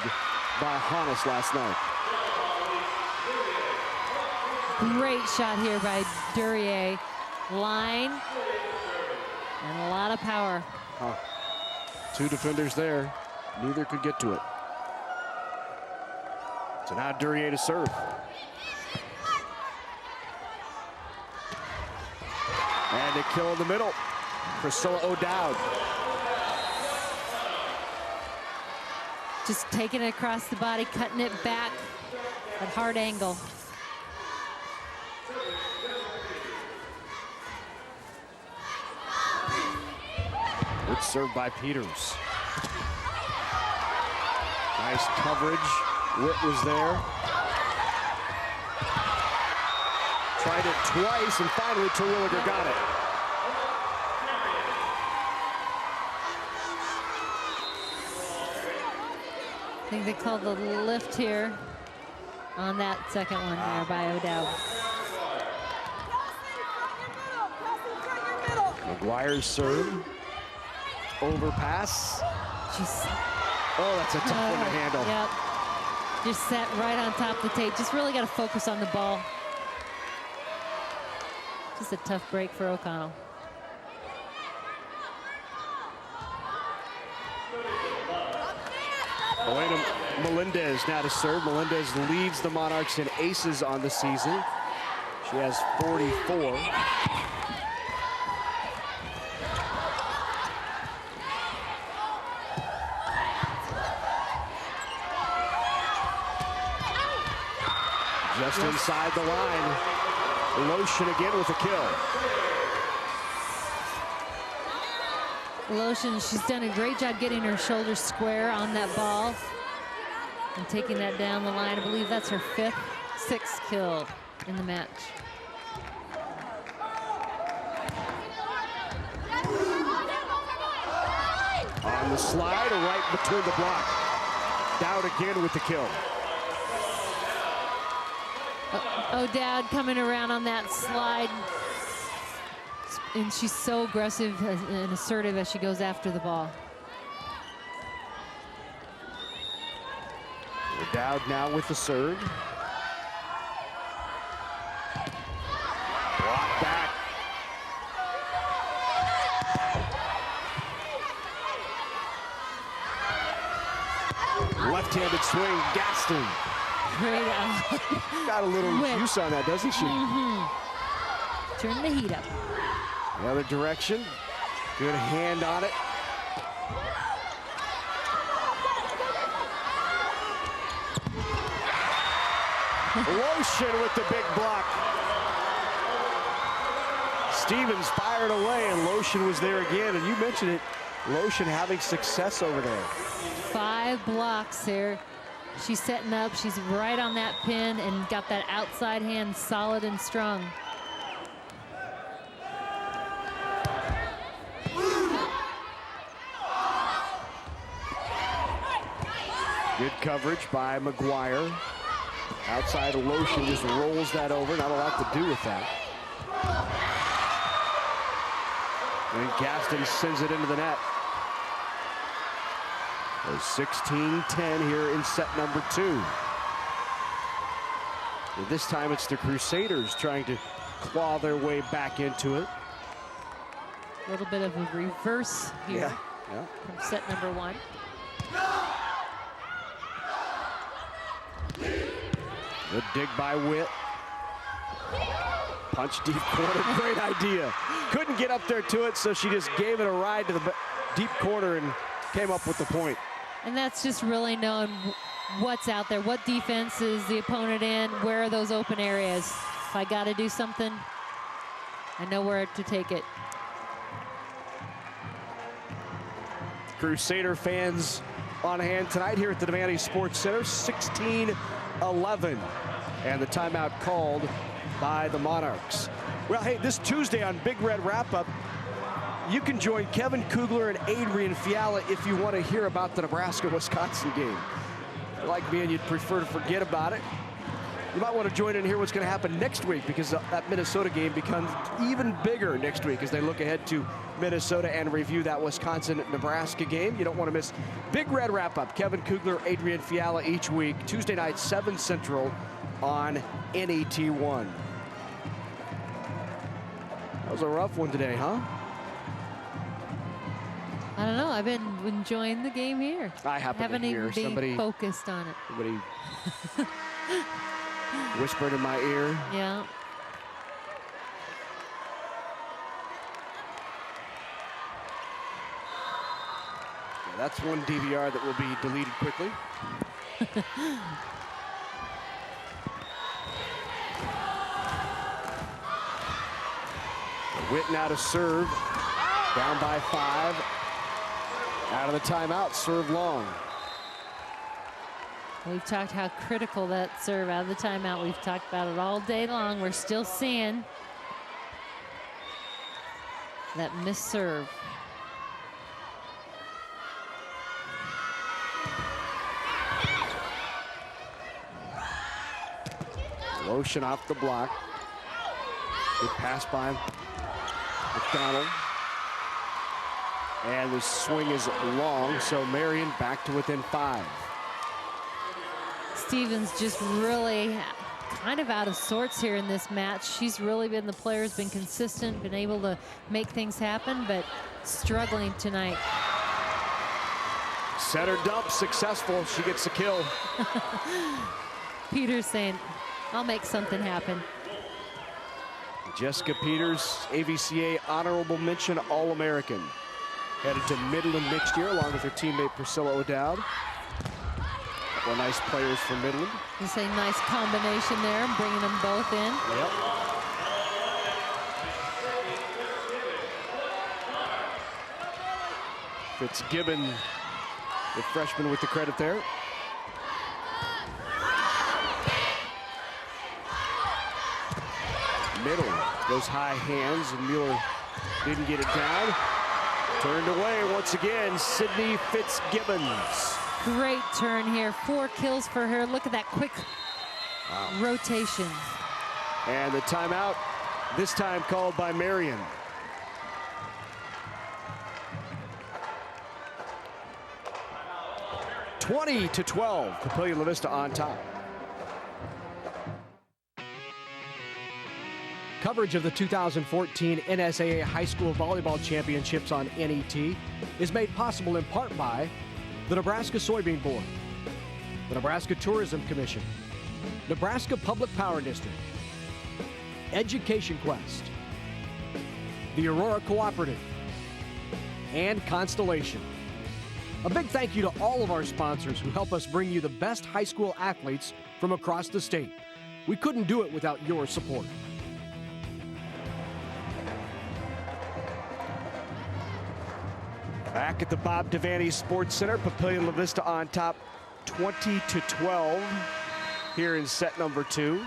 by Hannes last night. Great shot here by Duryea. Line and a lot of power. Two defenders there. Neither could get to it. So now Duryea to serve. And a kill in the middle. Priscilla O'Dowd. Just taking it across the body, cutting it back at hard angle. Good serve by Peters. Nice coverage. Witt was there. Tried it twice, and finally Terwilliger got it. I think they called the lift here on that second one there by O'Dowd. McGuire's serve. Overpass. Oh, that's a tough one to handle. Yep. Just sat right on top of the tape. Just really got to focus on the ball. Just a tough break for O'Connell. Elena Melendez now to serve. Melendez leads the Monarchs in aces on the season. She has 44. Just inside the line. Lotion again with a kill. Lotion, she's done a great job getting her shoulders square on that ball and taking that down the line. I believe that's her sixth kill in the match. On the slide, right between the block. Dowd again with the kill. O'Dowd coming around on that slide. And she's so aggressive and assertive as she goes after the ball. O'Dowd now with the serve. Block back. Left-handed swing, Gaston. Great Got a little juice on that, doesn't she? Turn the heat up. The other direction. Good hand on it. Lotion with the big block. Stevens fired away, and Lotion was there again. And you mentioned it, Lotion having success over there. 5 blocks there. She's setting up. She's right on that pin and got that outside hand solid and strong. Good coverage by McGuire. Outside Lotion just rolls that over. Not a lot to do with that. And Gaston sends it into the net. So 16-10 here in set number 2. And this time it's the Crusaders trying to claw their way back into it. A little bit of a reverse here from set number 1. Good dig by Witt. Punch deep corner, great idea. Couldn't get up there to it, so she just gave it a ride to the deep corner and came up with the point. And that's just really knowing what's out there, what defense is the opponent in, where are those open areas. If I got to do something, I know where to take it. Crusader fans on hand tonight here at the Devaney Sports Center, 16-11. And the timeout called by the Monarchs. Well, hey, this Tuesday on Big Red Wrap-Up, you can join Kevin Kugler and Adrian Fiala if you want to hear about the Nebraska-Wisconsin game. Like me, and you'd prefer to forget about it. You might want to join in and hear what's going to happen next week, because that Minnesota game becomes even bigger next week as they look ahead to Minnesota and review that Wisconsin-Nebraska game. You don't want to miss Big Red Wrap-Up. Kevin Kugler, Adrian Fiala each week, Tuesday night, 7 Central on NET1. That was a rough one today, huh? I don't know. I've been enjoying the game here. I haven't even been focused on it. Somebody whispered in my ear. Yeah. That's one DVR that will be deleted quickly. Witt now to serve. Down by 5. Out of the timeout, serve long. We've talked how critical that serve out of the timeout. We've talked about it all day long. We're still seeing that missed serve. Lotion off the block. Good pass by McDonald. And the swing is long, so Marian back to within 5. Stevens just really kind of out of sorts here in this match. She's really been the player who's been consistent, been able to make things happen, but struggling tonight. Center dump successful. She gets the kill. Peters saying, I'll make something happen. Jessica Peters, AVCA honorable mention All-American. Headed to Midland next year along with her teammate Priscilla O'Dowd. Couple of nice players from Midland. It's a nice combination there, bringing them both in. Yep. Fitzgibbon, the freshman with the credit there. Middle, those high hands, and Mueller didn't get it down. Turned away once again, Sydney Fitzgibbons. Great turn here, 4 kills for her. Look at that quick rotation. And the timeout, this time called by Marian. (20-12), Papillion-La Vista on top. Coverage of the 2014 NSAA High School Volleyball Championships on NET is made possible in part by the Nebraska Soybean Board, the Nebraska Tourism Commission, Nebraska Public Power District, Education Quest, the Aurora Cooperative, and Constellation. A big thank you to all of our sponsors who help us bring you the best high school athletes from across the state. We couldn't do it without your support. Back at the Bob Devaney Sports Center, Papillion-La Vista on top, 20-12 here in set number 2.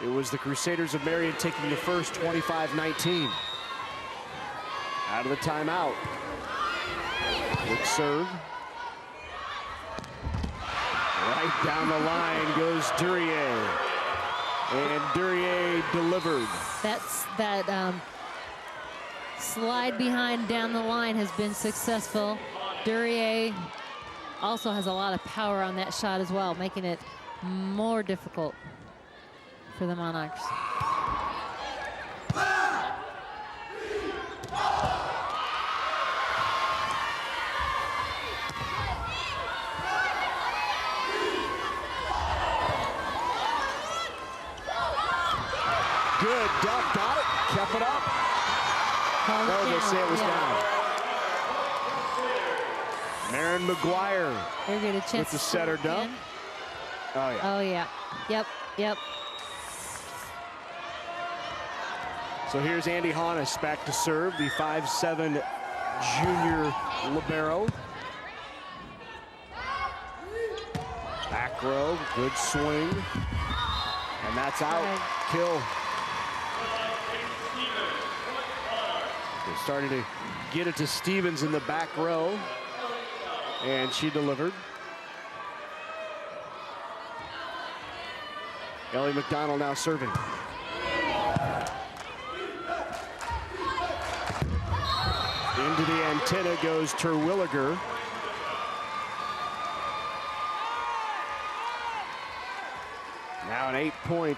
It was the Crusaders of Marian taking the first, 25-19. Out of the timeout. Good serve. Right Down the line goes Duryea. And Duryea delivered. That slide behind down the line has been successful. Duryea also has a lot of power on that shot as well, making it more difficult for the Monarchs. Good dump, got it, kept it up. No, they say it was down. Marin McGuire They're going to with the setter dump. Oh, yeah. Oh, yeah. Yep. So here's Andy Hannes back to serve, the 5'7" junior libero. Back row, good swing. And that's out. Kill. They're starting to get it to Stevens in the back row. And she delivered. Ellie McDonald now serving. Into the antenna goes Terwilliger. Now an 8-point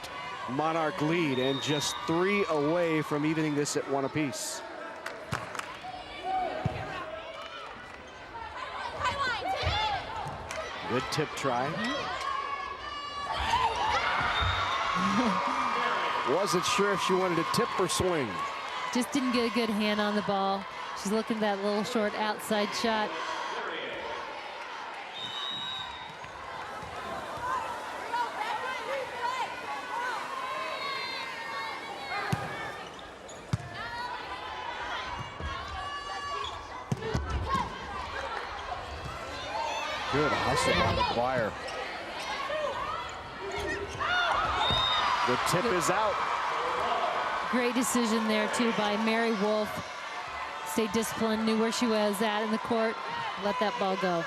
Monarch lead and just 3 away from evening this at 1 apiece. Good tip try. Wasn't sure if she wanted to tip or swing. Just didn't get a good hand on the ball. She's looking at that little short outside shot. Good hustle by McGuire. The tip is out. Great decision there, too, by Mary Wolf. Stayed disciplined, knew where she was at in the court. Let that ball go.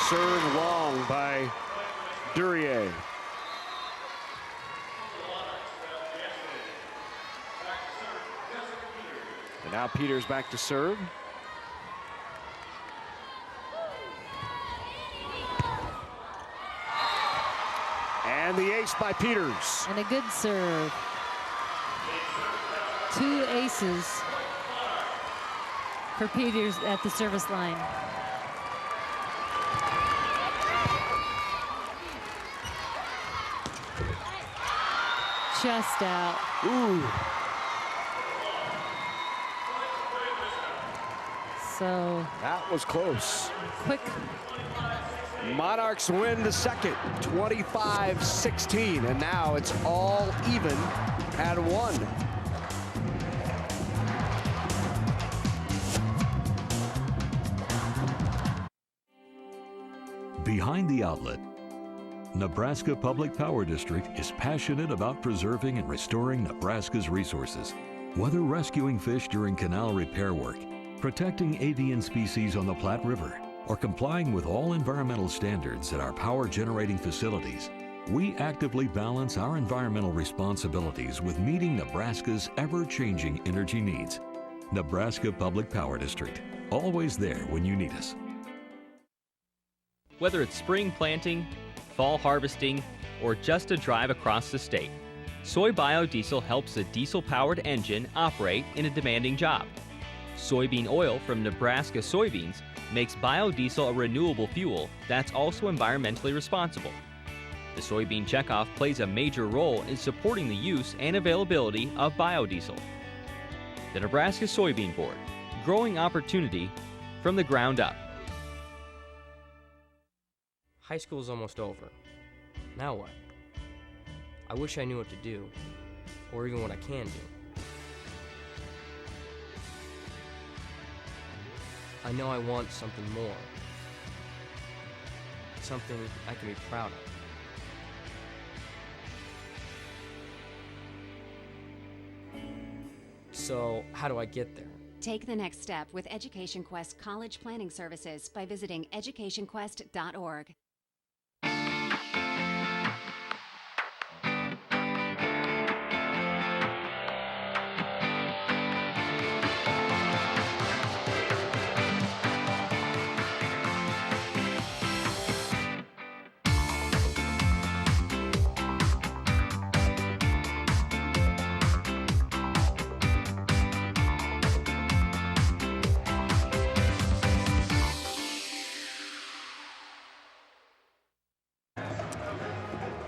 Serve long by Duryea. And now Peters back to serve. And the ace by Peters. And a good serve. 2 aces for Peters at the service line. Just out. Ooh. So that was close. Quick. Monarchs win the second, 25-16, and now it's all even at 1. Behind the outlet, Nebraska Public Power District is passionate about preserving and restoring Nebraska's resources. Whether rescuing fish during canal repair work, protecting avian species on the Platte River, or complying with all environmental standards at our power generating facilities, we actively balance our environmental responsibilities with meeting Nebraska's ever-changing energy needs. Nebraska Public Power District, always there when you need us. Whether it's spring planting, fall harvesting, or just a drive across the state, soy biodiesel helps a diesel-powered engine operate in a demanding job. Soybean oil from Nebraska soybeans makes biodiesel a renewable fuel that's also environmentally responsible. The soybean checkoff plays a major role in supporting the use and availability of biodiesel. The Nebraska Soybean Board, growing opportunity from the ground up. High school's almost over. Now what? I wish I knew what to do, or even what I can do. I know I want something more. Something I can be proud of. So, how do I get there? Take the next step with Education Quest College Planning Services by visiting educationquest.org.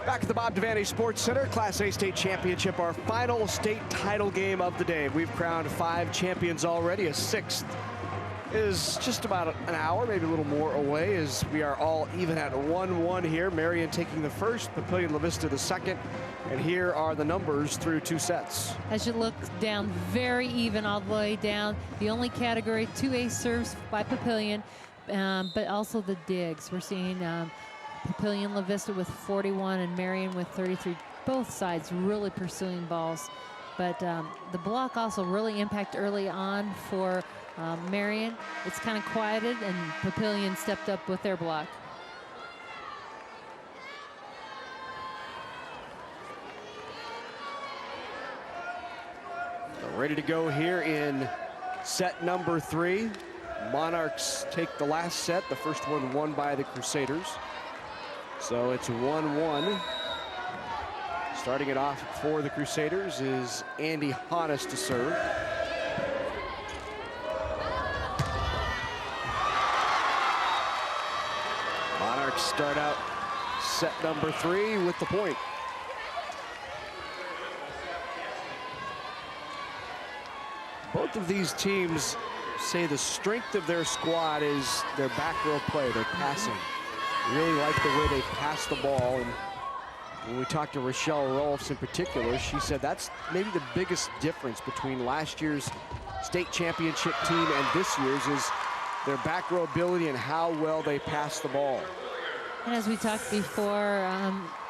Back at the Bob Devaney Sports Center, Class A State Championship, our final state title game of the day. We've crowned 5 champions already. A 6th is just about an hour, maybe a little more away, as we are all even at 1-1 here. Marian taking the first, Papillion-La Vista the second, and here are the numbers through 2 sets. As you look down, very even all the way down. The only category, 2 ace serves by Papillion, but also the digs. We're seeing Papillion-La Vista with 41 and Marian with 33. Both sides really pursuing balls. But the block also really impact early on for Marian. It's kind of quieted, and Papillion stepped up with their block. Ready to go here in set number 3. Monarchs take the last set. The first one won by the Crusaders. So it's 1-1. Starting it off for the Crusaders is Andy Honest to serve. Monarchs start out set number 3 with the point. Both of these teams say the strength of their squad is their back row play, their passing. Really like the way they pass the ball. And when we talked to Rochelle Rolfs in particular, she said that's maybe the biggest difference between last year's state championship team and this year's is their back row ability and how well they pass the ball. And as we talked before,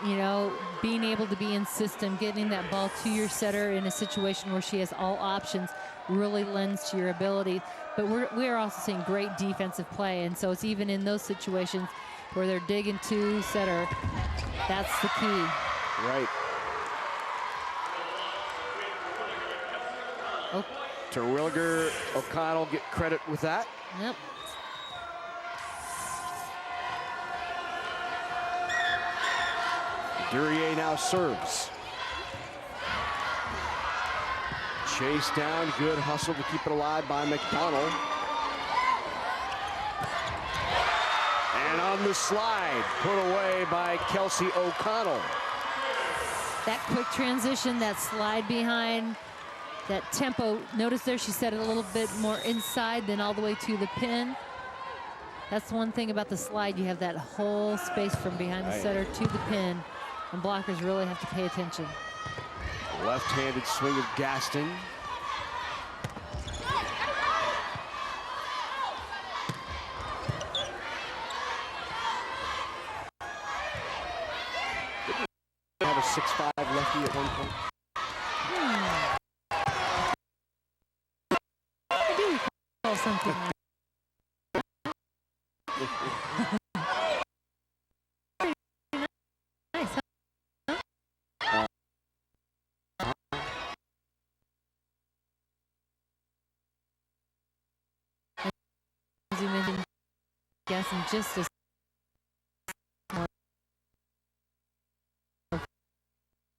you know, being able to be insistent, getting that ball to your setter in a situation where she has all options really lends to your ability. But we're also seeing great defensive play, and so it's even in those situations where they're digging to setter. That's the key. Right. Oh. Terwilliger, O'Connell get credit with that. Yep. Duryea now serves. Chase down, good hustle to keep it alive by McDonald. And on the slide, put away by Kelsey O'Connell. That quick transition, that slide behind, that tempo. Notice there she set it a little bit more inside than all the way to the pin. That's one thing about the slide. You have that whole space from behind the setter to the pin, and blockers really have to pay attention. Left-handed swing of Gaston. Have a 6'5" lefty at one point. I do recall something like nice, huh? As you mentioned, guessing just as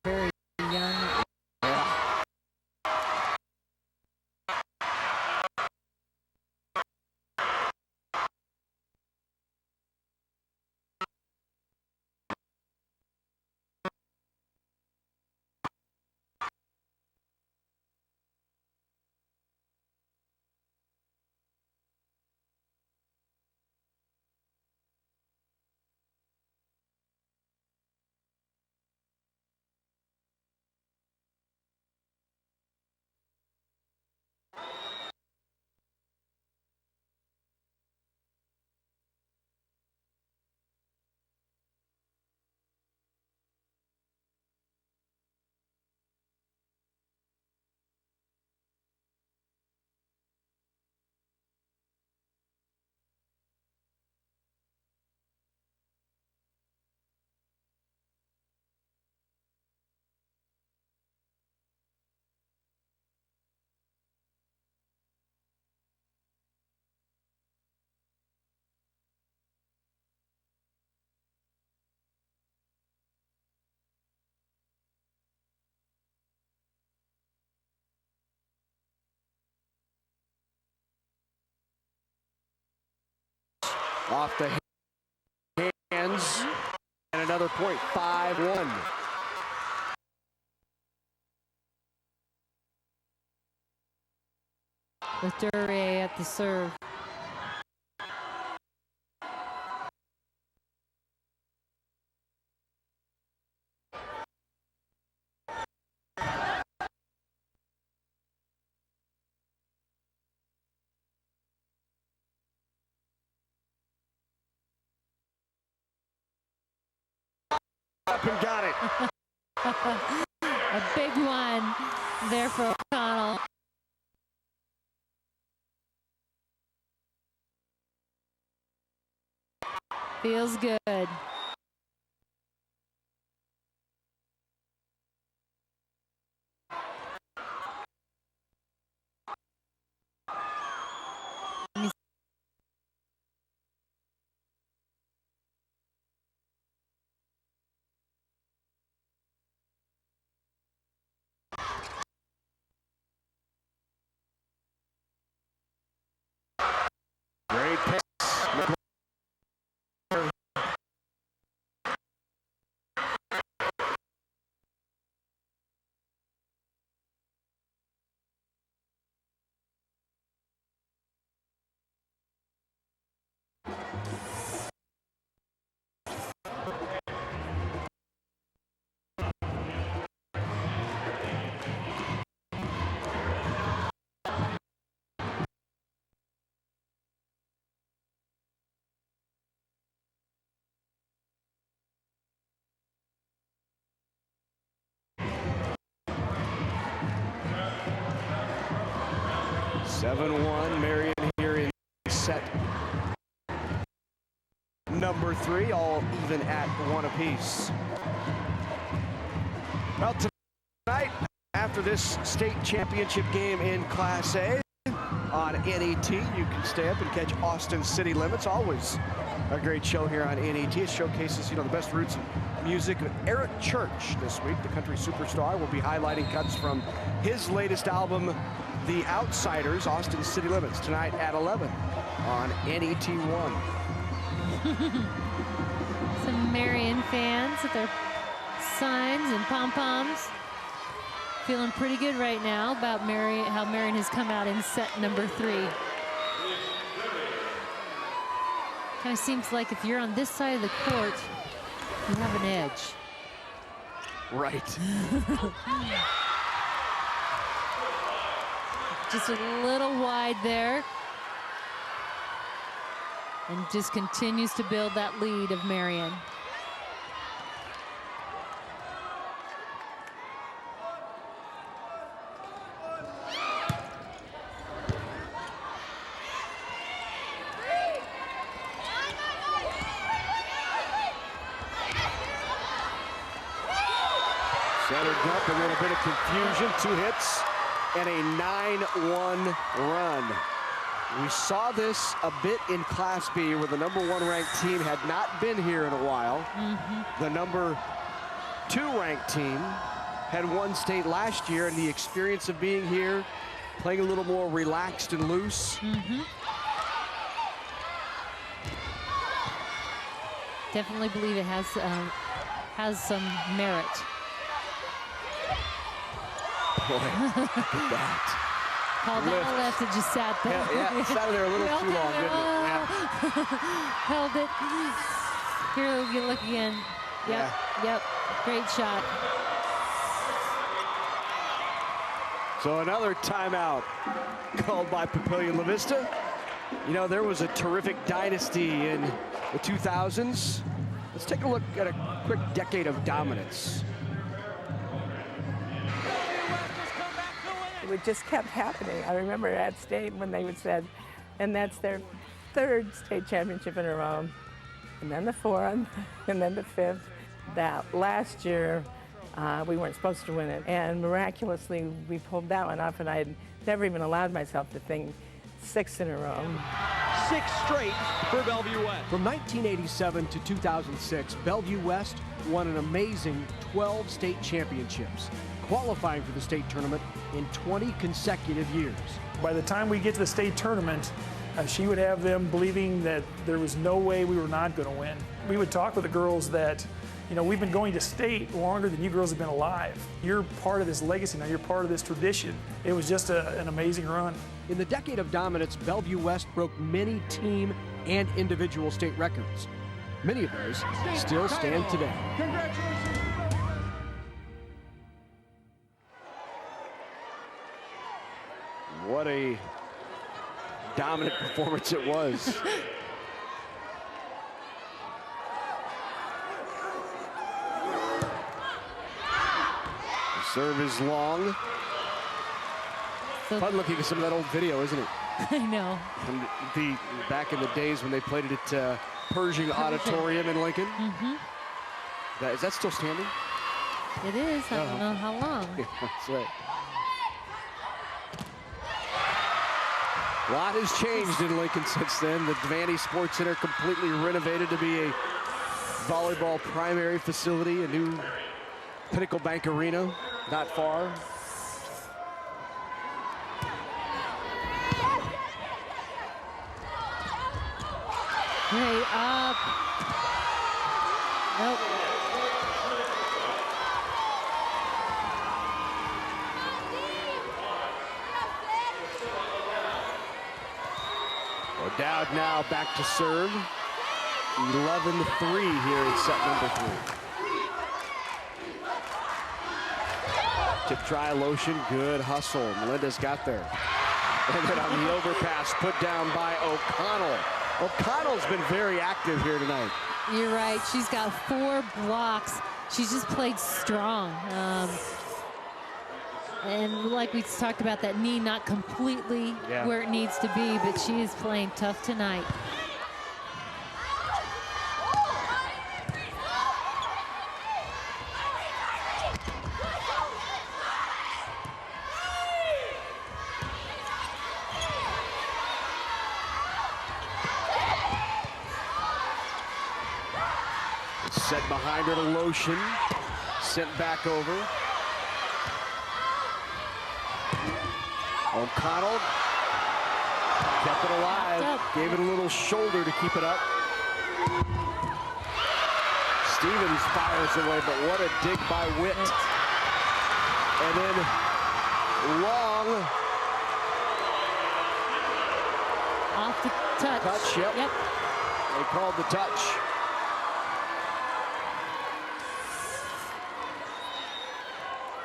very young. Off the hands, and another point, 5-1. With Duray at the serve. Up and got it. A big one there for O'Connell. Feels good. Great pass. 7-1, Marian here in set number 3, all even at 1 apiece. Well, tonight, after this state championship game in Class A on NET, you can stay up and catch Austin City Limits. Always a great show here on NET. It showcases, the best roots of music. Eric Church this week, the country superstar, will be highlighting cuts from his latest album, The Outsiders, Austin City Limits, tonight at 11 on NET1. Some Marian fans with their signs and pom-poms. Feeling pretty good right now about how Marian has come out in set number 3. Kind of seems like if you're on this side of the court, you have an edge. Right. Just a little wide there. And just continues to build that lead of Marian. Center dump and then a bit of confusion, 2 hits and a 9-1 run. We saw this a bit in Class B, where the number 1 ranked team had not been here in a while. The number 2 ranked team had won state last year, and the experience of being here, playing a little more relaxed and loose. Definitely believe it has some merit. Boy, look at that. Called that a lift, it just sat there. Yeah, sat there a little too long, didn't it? Yeah. Held it. Here we look again. Yep, great shot. So another timeout called by Papillion-La Vista. There was a terrific dynasty in the 2000s. Let's take a look at a quick decade of dominance. It just kept happening. I remember at state when they would said, and that's their 3rd state championship in a row, and then the 4th, and then the 5th. That last year, we weren't supposed to win it, and miraculously we pulled that one off, and I had never even allowed myself to think 6 in a row. 6 straight for Bellevue West. From 1987 to 2006, Bellevue West won an amazing 12 state championships, qualifying for the state tournament in 20 consecutive years. By the time we get to the state tournament, She would have them believing that there was no way we were not going to win. We would talk with the girls that, we've been going to state longer than you girls have been alive. You're part of this legacy now. You're part of this tradition. It was just an amazing run. In the decade of dominance, Bellevue West broke many team and individual state records. Many of those still stand today. Congratulations. What a dominant performance it was. The serve is long. So fun looking at some of that old video, isn't it? I know. From back in the days when they played it at Pershing Auditorium in Lincoln. Is that still standing? It is. I don't know how long. That's right. A lot has changed in Lincoln since then. The Devaney Sports Center completely renovated to be a volleyball primary facility, a new Pinnacle Bank Arena, not far. Hey, up. Nope. O'Dowd now back to serve. 11-3 here in set number 3. Tip try, Lotion, good hustle. Melinda's got there. And then on the overpass, put down by O'Connell. O'Connell's been very active here tonight. You're right. She's got 4 blocks. She's just played strong. And like we talked about, that knee not completely where it needs to be, but she is playing tough tonight. Set behind her to Lotion. Sent back over. O'Connell kept it alive. Gave it a little shoulder to keep it up. Stevens fires away, but what a dig by Witt. And then long. Off the touch. Touch, yep. They called the touch.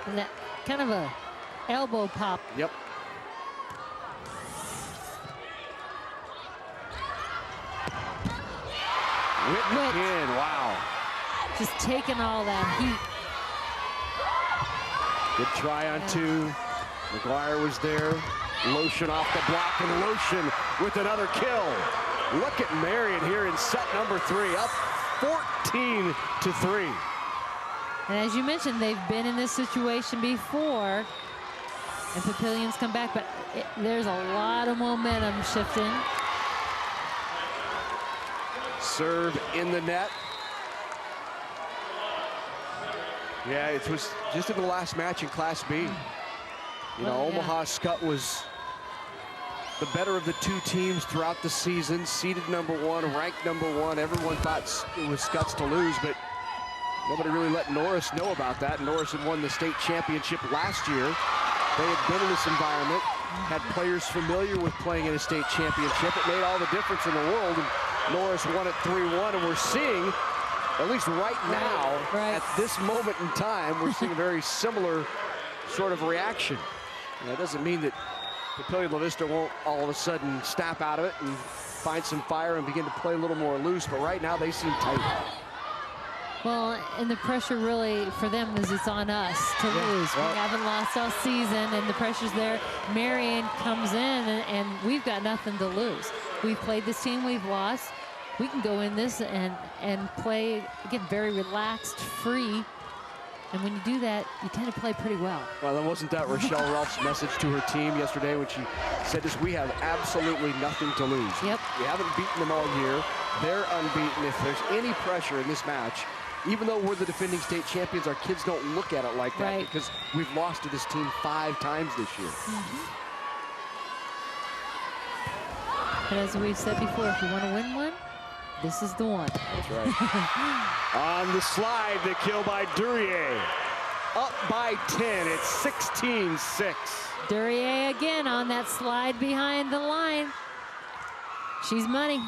And that kind of a elbow pop. Yep. Witt again, wow. Just taking all that heat. Good try on 2. McGuire was there. Lotion off the block, and Lotion with another kill. Look at Marian here in set number 3, up 14-3. And as you mentioned, they've been in this situation before, and Papillion's come back, but there's a lot of momentum shifting. Serve in the net. Yeah, it was just in the last match in Class B. Omaha Scott was the better of the 2 teams throughout the season, seeded number 1, ranked number 1. Everyone thought it was Scott's to lose, but nobody really let Norris know about that. Norris had won the state championship last year. They had been in this environment, had players familiar with playing in a state championship. It made all the difference in the world. And Norris won it 3-1, and we're seeing, at least right now, at this moment in time, we're seeing a very similar sort of reaction. And that doesn't mean that Papillion-La Vista won't all of a sudden snap out of it and find some fire and begin to play a little more loose, but right now they seem tight. Well, and the pressure really for them is it's on us to lose. We haven't lost all season, and the pressure's there. Marian comes in, and we've got nothing to lose. We've played this team, we've lost. We can go in this and play, get very relaxed, free. And when you do that, you tend to play pretty well. Well, then wasn't that Rochelle Ralph's message to her team yesterday when she said this, we have absolutely nothing to lose. Yep. We haven't beaten them all year. They're unbeaten. If there's any pressure in this match, even though we're the defending state champions, our kids don't look at it like that because we've lost to this team 5 times this year. But as we've said before, if you want to win one, this is the one. That's right. On the slide, the kill by Duryea. Up by 10, it's 16-6. Duryea again on that slide behind the line. She's money.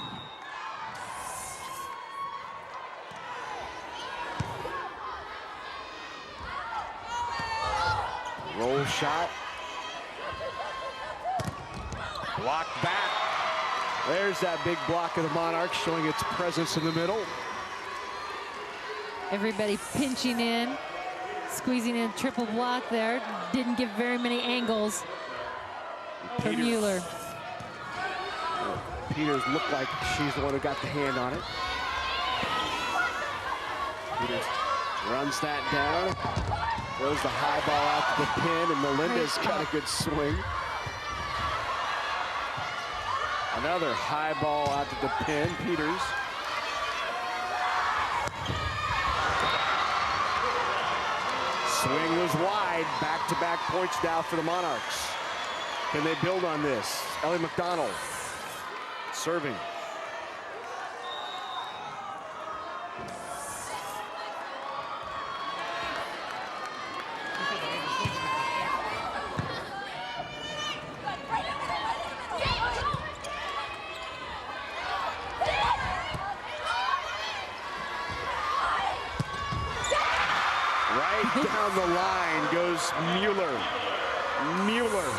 Roll shot. Blocked back. There's that big block of the Monarchs showing its presence in the middle. Everybody pinching in, squeezing in triple block there. Didn't give very many angles for Mueller. Peters looked like she's the one who got the hand on it. Peters runs that down. Throws the high ball out to the pin, and Melinda's got a good swing. Another high ball out to the pin, Peters. Swing was wide, back-to-back points now for the Monarchs. Can they build on this? Ellie McDonald serving. Down the line goes Mueller. Mueller.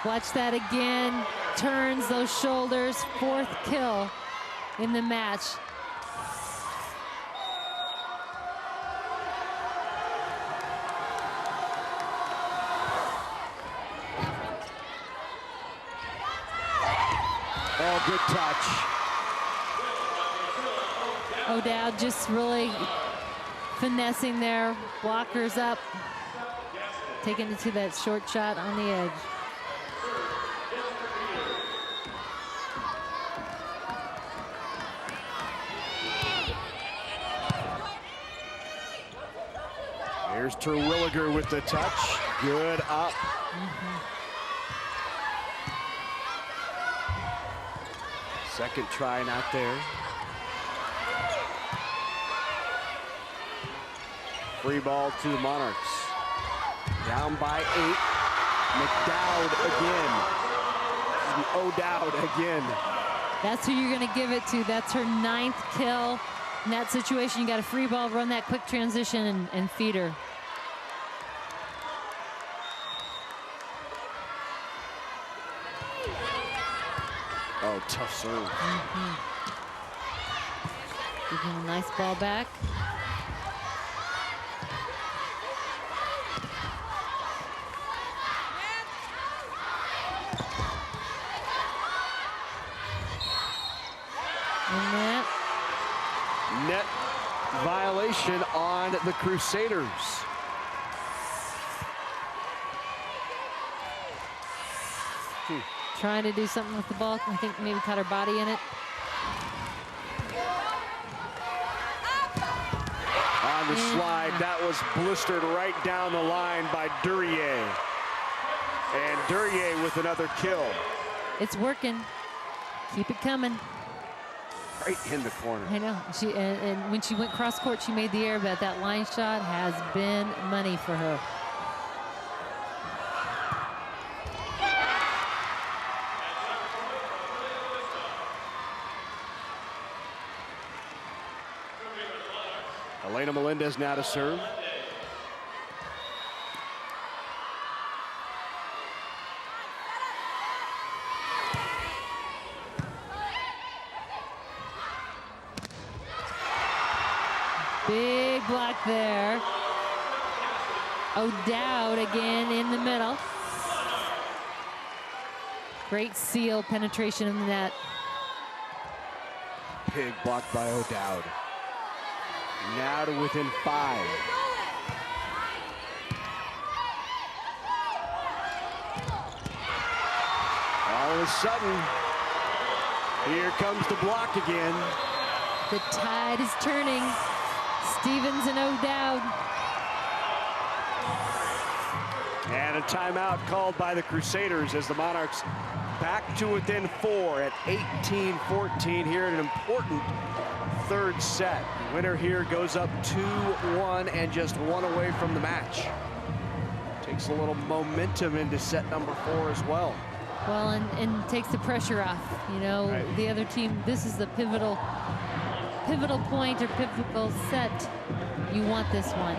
Watch that again. Turns those shoulders. 4th kill in the match. Oh, good touch. O'Dowd just really finessing there, blockers up, taking it to that short shot on the edge. Here's Terwilliger with the touch. Good up. Second try not there. Free ball to the Monarchs. Down by 8. McDowd again. O'Dowd again. That's who you're going to give it to. That's her 9th kill. In that situation, you got a free ball, run that quick transition and feed her. Oh, tough serve. Give him a nice ball back. Net violation on the Crusaders. Trying to do something with the ball. I think maybe caught her body in it. On the slide, that was blistered right down the line by Duryea. And Duryea with another kill. It's working. Keep it coming. Right in the corner. I know. And when she went cross court, she made the air, but that line shot has been money for her. Elena Melendez now to serve. Big block there. O'Dowd again in the middle. Great seal penetration in the net. Big block by O'Dowd. Now to within 5. All of a sudden, here comes the block again. The tide is turning. Stevens and O'Dowd. And a timeout called by the Crusaders as the Monarchs back to within 4 at 18-14 here in an important third set. The winner here goes up 2-1 and just 1 away from the match. Takes a little momentum into set number 4 as well. Well, and takes the pressure off. You know, right. The other team, this is the pivotal point or pivotal set. You want this one.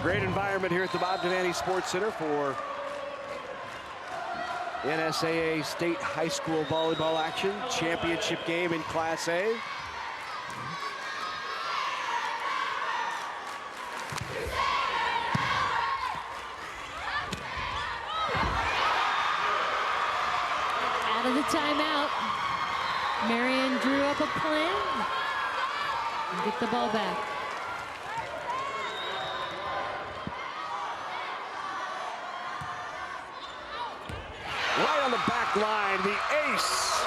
Great environment here at the Bob Devaney Sports Center for NSAA State High School Volleyball action. Championship game in Class A. Out of the timeout. Marian drew up a plan. And get the ball back. Right on the back line, the ace.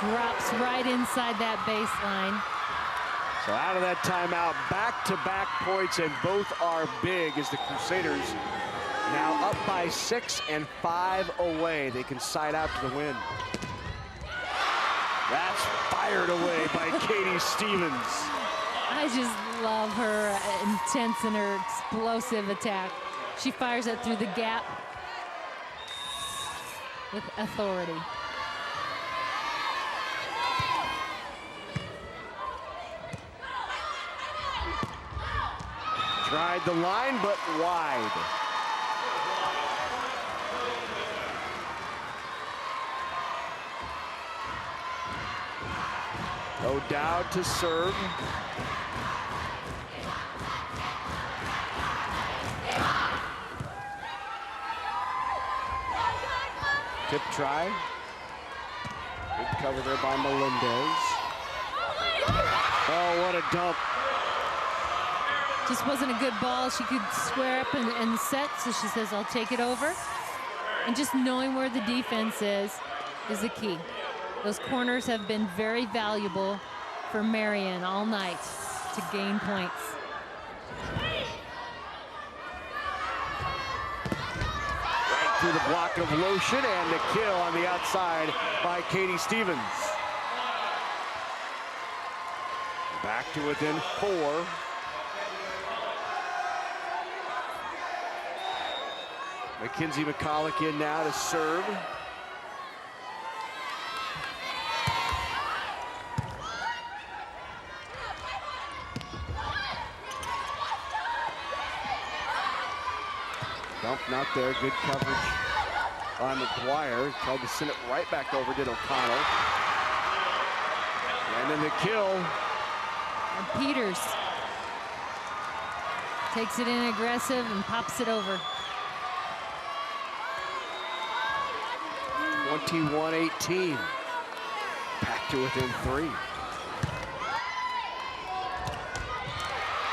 Drops right inside that baseline. So out of that timeout, back-to-back points, and both are big as the Crusaders now up by 6 and 5 away. They can side out to the win. That's fired away by Katie Stevens. I just love her intense and her explosive attack. She fires it through the gap with authority. Tried the line, but wide. O'Dowd to serve. Tip try. Good cover there by Melendez. Oh, what a dump. Just wasn't a good ball. She could square up and set, so she says, I'll take it over. And just knowing where the defense is the key. Those corners have been very valuable for Marian all night to gain points. Right through the block of Lotion, and the kill on the outside by Katie Stevens. Back to within 4. Mackenzie McCulloch in now to serve. Dump not there, good coverage on McGuire. Tried to send it right back over, did O'Connell. And then the kill. And Peters takes it in aggressive and pops it over. 21-18. Back to within 3.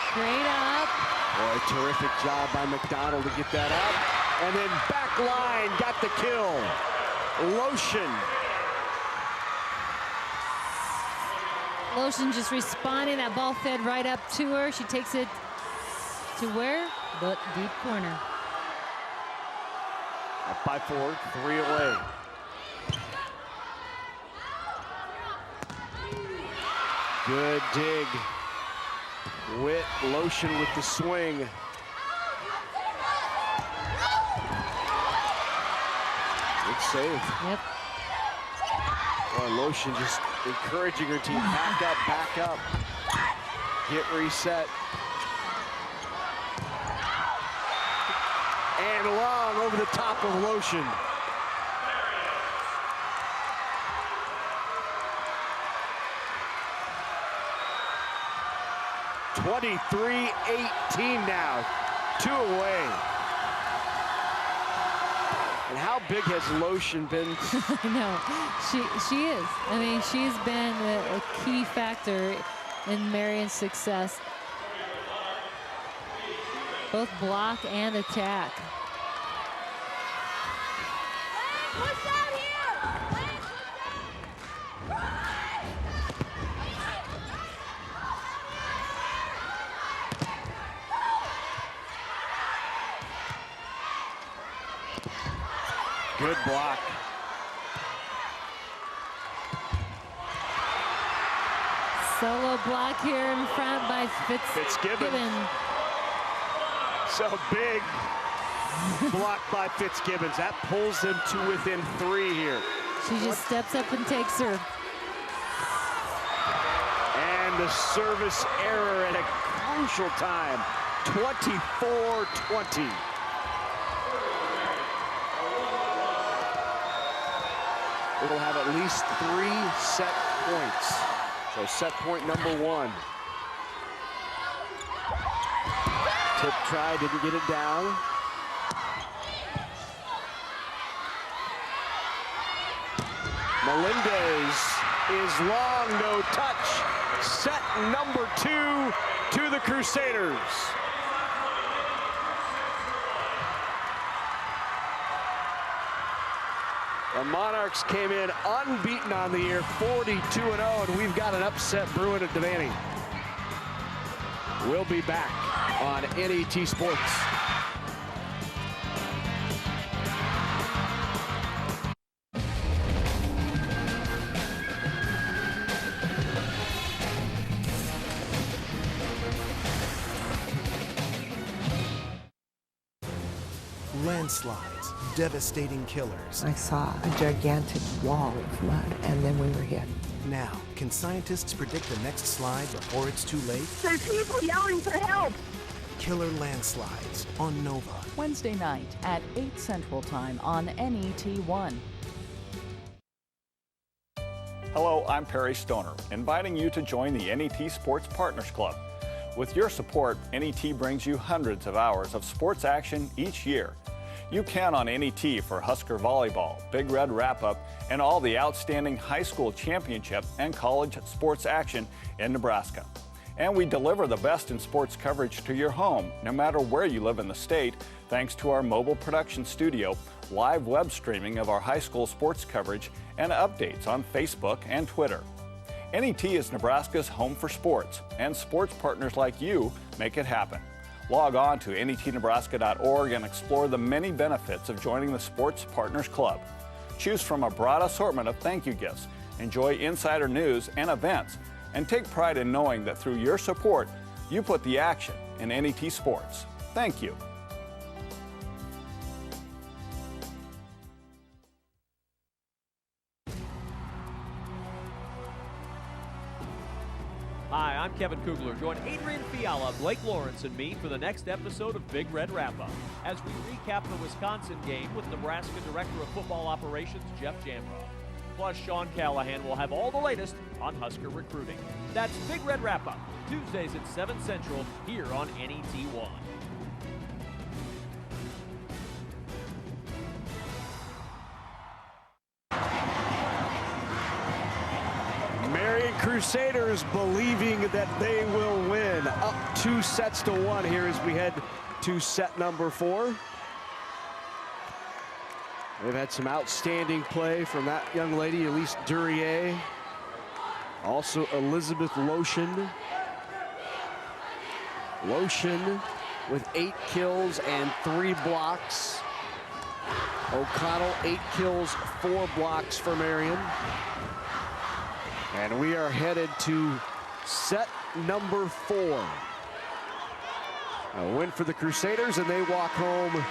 Straight up. Boy, terrific job by McDonald to get that up. And then back line, got the kill. Lotion. Lotion just responding. That ball fed right up to her. She takes it to where? The deep corner. Up by 4, 3 away. Good dig. Witt, Lotion with the swing. Good save. Yep. Boy, Lotion just encouraging her team. Back up. Get reset. And long over the top of Lotion. .23-18 now, 2 away. And how big has Lotion been? No, she is. I mean, she's been a key factor in Marian's success. Both block and attack. Good block. Solo block here in front by Fitzgibbon. So big block by Fitzgibbons. That pulls him to within 3 here. She just steps up and takes her. And the service error at a crucial time. 24-20. It'll have at least 3 set points. So set point number 1. Tip try, didn't get it down. Melendez is long, no touch. Set number 2 to the Crusaders. The Monarchs came in unbeaten on the year, 42-0, and we've got an upset brewing at Devaney. We'll be back on NET Sports. Landslides, devastating killers. I saw a gigantic wall of mud, and then we were hit. Now, can scientists predict the next slide before it's too late? There's people yelling for help! Killer landslides on Nova. Wednesday night at 8 Central Time on NET1. Hello, I'm Perry Stoner, inviting you to join the NET Sports Partners Club. With your support, NET brings you hundreds of hours of sports action each year. You count on NET for Husker Volleyball, Big Red Wrap-Up, and all the outstanding high school championship and college sports action in Nebraska. And we deliver the best in sports coverage to your home, no matter where you live in the state, thanks to our mobile production studio, live web streaming of our high school sports coverage, and updates on Facebook and Twitter. NET is Nebraska's home for sports, and sports partners like you make it happen. Log on to netnebraska.org and explore the many benefits of joining the Sports Partners Club. Choose from a broad assortment of thank you gifts, enjoy insider news and events, and take pride in knowing that through your support, you put the action in NET Sports. Thank you. Hi, I'm Kevin Kugler. Join Adrian Fiala, Blake Lawrence, and me for the next episode of Big Red Wrap-Up as we recap the Wisconsin game with Nebraska Director of Football Operations, Jeff Jamrow. Plus, Sean Callahan will have all the latest on Husker recruiting. That's Big Red Wrap-Up, Tuesdays at 7 Central here on NET1. Marian Crusaders believing that they will win. Up 2-1 here as we head to set number 4. They've had some outstanding play from that young lady, Elise Duryea. Also Elizabeth Lotion. Lotion with 8 kills and 3 blocks. O'Connell, 8 kills, 4 blocks for Marian. And we are headed to set number 4. A win for the Crusaders, and they walk home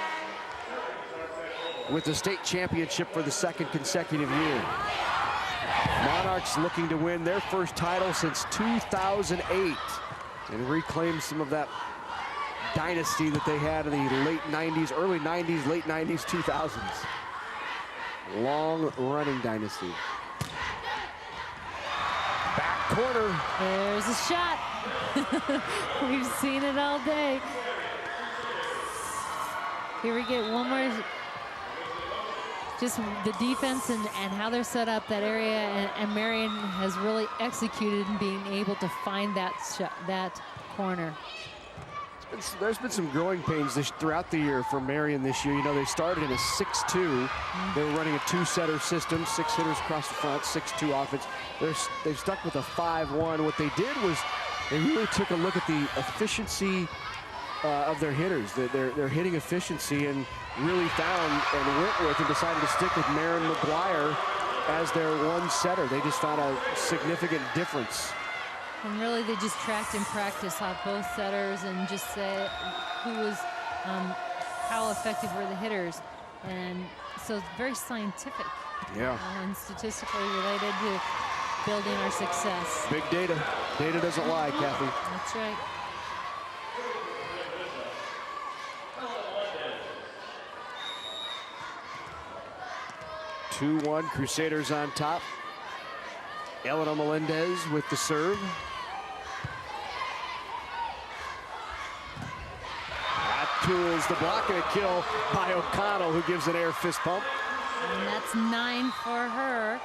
with the state championship for the 2nd consecutive year. Monarchs looking to win their first title since 2008 and reclaim some of that dynasty that they had in the late 90s, early 90s, late 90s, 2000s. Long-running dynasty. Back corner. There's a shot. We've seen it all day. Here we get one more. just the defense and how they're set up, that area, and Marian has really executed in being able to find that corner. There's been some growing pains throughout the year for Marian this year. You know, they started in a 6-2. They were running a 2-setter system, 6 hitters across the front, 6-2 offense. They've stuck with a 5-1. What they did was they really took a look at the efficiency of their hitters, their hitting efficiency, and really found and went with and decided to stick with Marin McGuire as their one setter. They just found a significant difference. And really they just tracked in practice off both setters and just said who was, how effective were the hitters. And so it's very scientific. Yeah. And statistically related to building our success. Big data. Data doesn't lie, Kathy. That's right. Two-1, Crusaders on top. Elena Melendez with the serve. That tools the block and a kill by O'Connell, who gives an air fist pump. And that's 9 for her.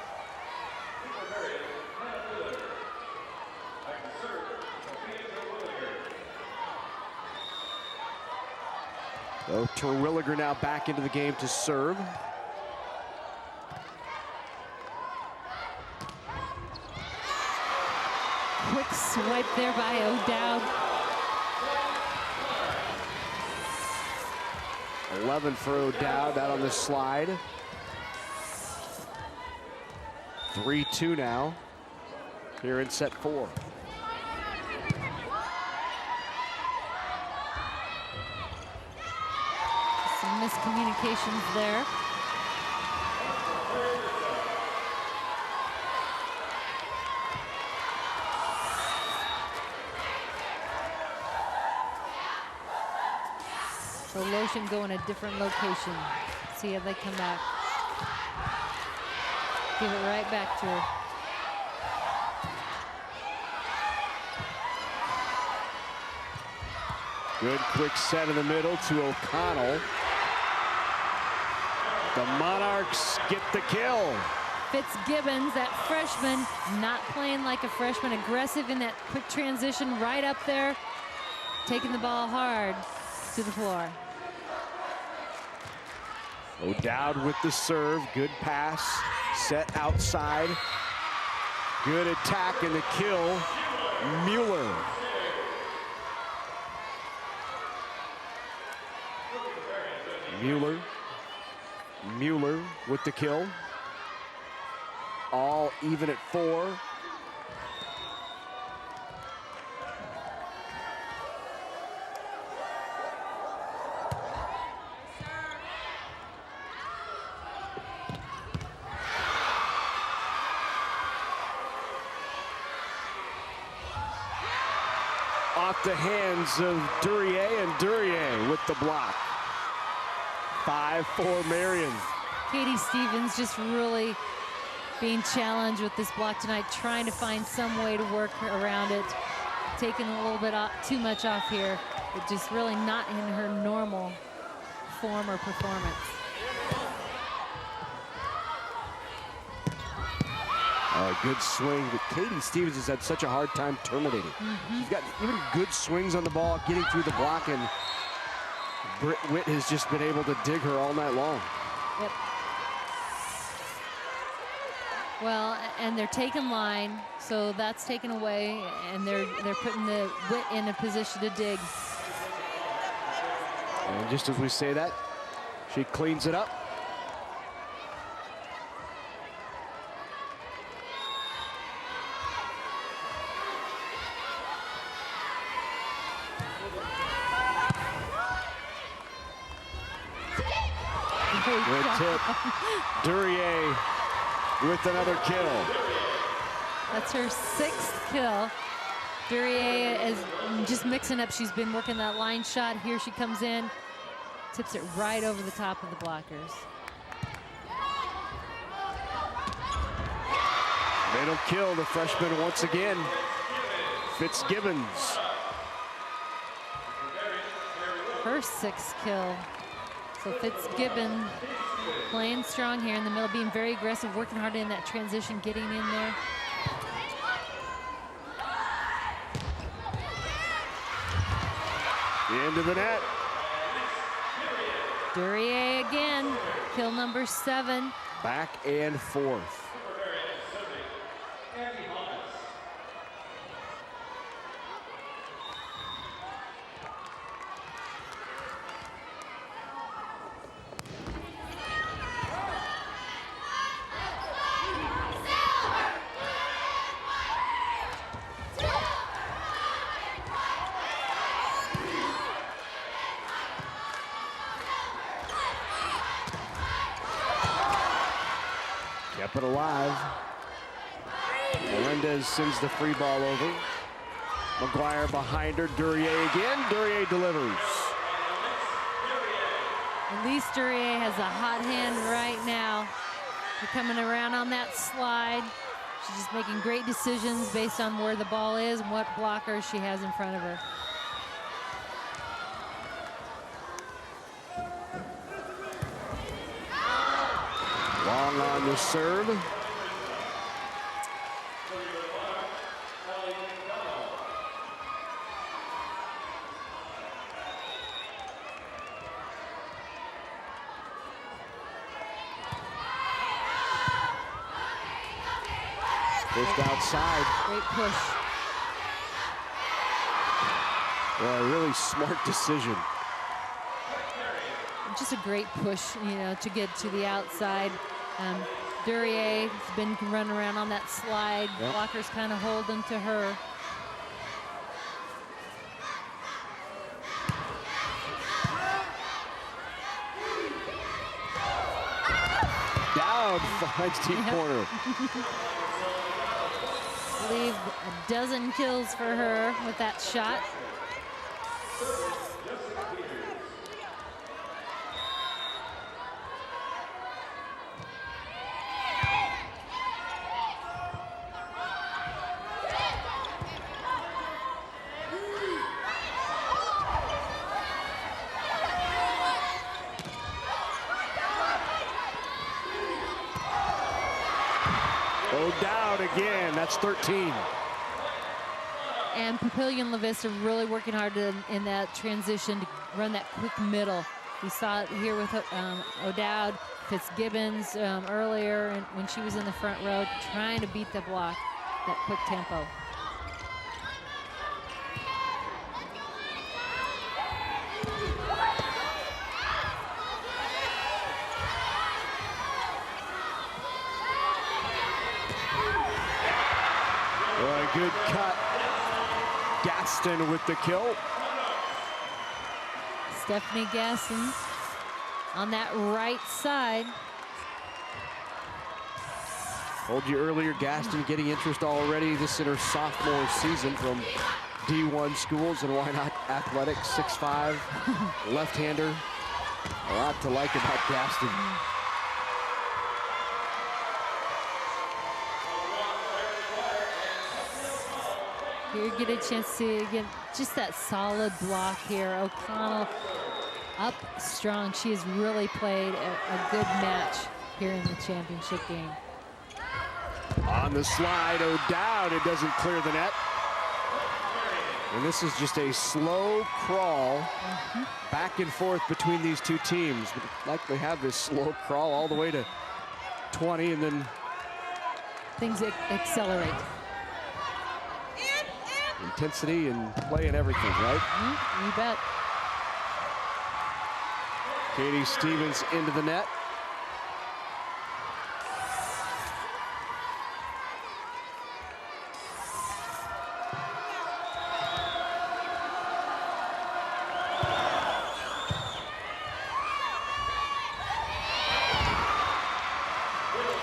So Terwilliger now back into the game to serve. Quick swipe there by O'Dowd. 11 for O'Dowd out on the slide. 3-2 now here in set 4. Some miscommunications there. So Lotion go in a different location. See how they come back. Give it right back to her. Good quick set in the middle to O'Connell. The Monarchs get the kill. Fitzgibbons, that freshman, not playing like a freshman, aggressive in that quick transition right up there, taking the ball hard to the floor. O'Dowd with the serve, good pass, set outside. Good attack and the kill, Mueller. Mueller with the kill. All even at 4. Off the hands of Duryea, and Duryea with the block. 5 for Marian. Katie Stevens just really being challenged with this block tonight, trying to find some way to work around it. Taking a little bit too much off here, but just really not in her normal form or performance. Good swing, but Katie Stevens has had such a hard time terminating. She's got even good swings on the ball, getting through the block, and Britt Witt has just been able to dig her all night long. Yep. Well, and they're taking line, so that's taken away, and they're putting the Witt in a position to dig. And just as we say that, she cleans it up. Good tip. Duryea with another kill. That's her 6th kill. Duryea is just mixing up. She's been working that line shot. Here she comes in, tips it right over the top of the blockers. Middle kill, the freshman once again. Fitzgibbons. Her 6th kill. So Fitzgibbon playing strong here in the middle, being very aggressive, working hard in that transition, getting in there. Into the net. Duryea again, kill number 7. Back and forth. Kept it alive. Melendez sends the free ball over. McGuire behind her. Duryea again. Duryea delivers. At least Duryea has a hot hand right now. She's coming around on that slide. She's just making great decisions based on where the ball is and what blockers she has in front of her. Long on the serve. Pushed outside. Great push. Well, a really smart decision. Just a great push, you know, to get to the outside. Duryea has been running around on that slide. Yep. Blockers kind of holding to her. Dowd finds deep corner. I believe a dozen kills for her with that shot. Dowd again, that's 13. And Papillion-La Vista really working hard in that transition to run that quick middle. We saw it here with O'Dowd, Fitzgibbons earlier and when she was in the front row trying to beat the block, that quick tempo. Good cut. Gaston with the kill. Stephanie Gaston on that right side. Told you earlier, Gaston getting interest already. This in her sophomore season from D1 schools, and why not athletics, 6'5", left-hander. A lot to like about Gaston. Here you get a chance to get just that solid block here. O'Connell up strong. She has really played a good match here in the championship game. On the slide, O'Dowd, it doesn't clear the net. And this is just a slow crawl back and forth between these two teams. We'd likely have this slow crawl all the way to 20 and then things accelerate. Intensity and play and everything, right? You bet. Katie Stevens into the net.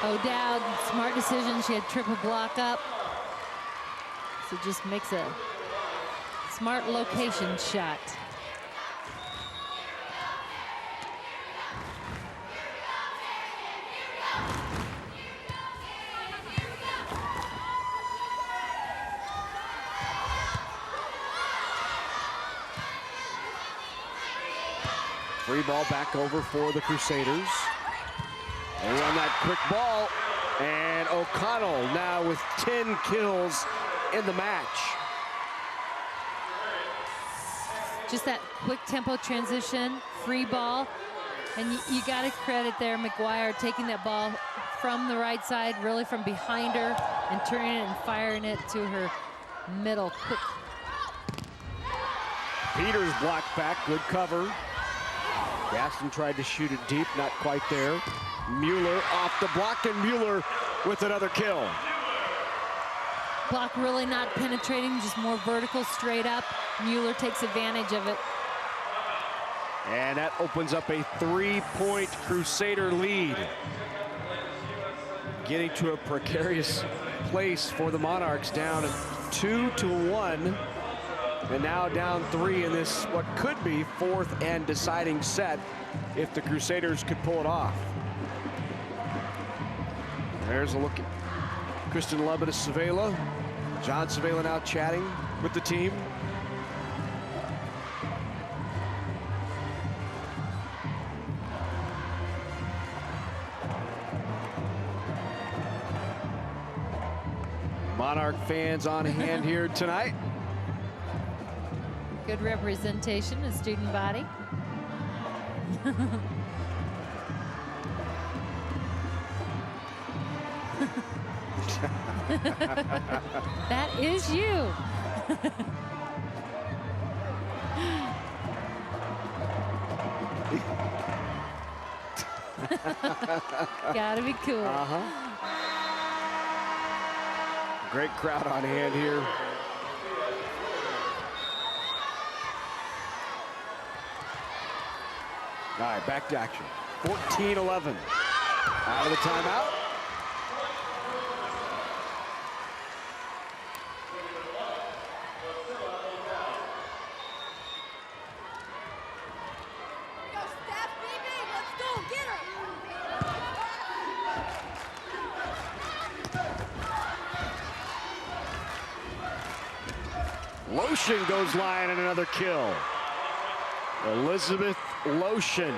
O'Dowd, smart decision. She had triple block up. So just makes a smart location shot. Free ball back over for the Crusaders. They run that quick ball, and O'Connell now with 10 kills in the match. Just that quick tempo transition, free ball, and you got to credit there McGuire taking that ball from the right side, really from behind her, and turning it and firing it to her middle. Quick. Peters blocked back, good cover. Gaston tried to shoot it deep, not quite there. Mueller off the block, and Mueller with another kill. Block really not penetrating, just more vertical, straight up. Mueller takes advantage of it. And that opens up a 3-point Crusader lead. Getting to a precarious place for the Monarchs, down 2-1. And now down 3 in this, what could be fourth and deciding set if the Crusaders could pull it off. There's a look at Kristen Lubbock, Savela. John Savela now chatting with the team. Monarch fans on hand here tonight. Good representation, the student body. That is you. Gotta be cool. Great crowd on hand here. All right, back to action. 14-11. Out of the timeout. Lotion goes line and another kill. Elizabeth Lotion.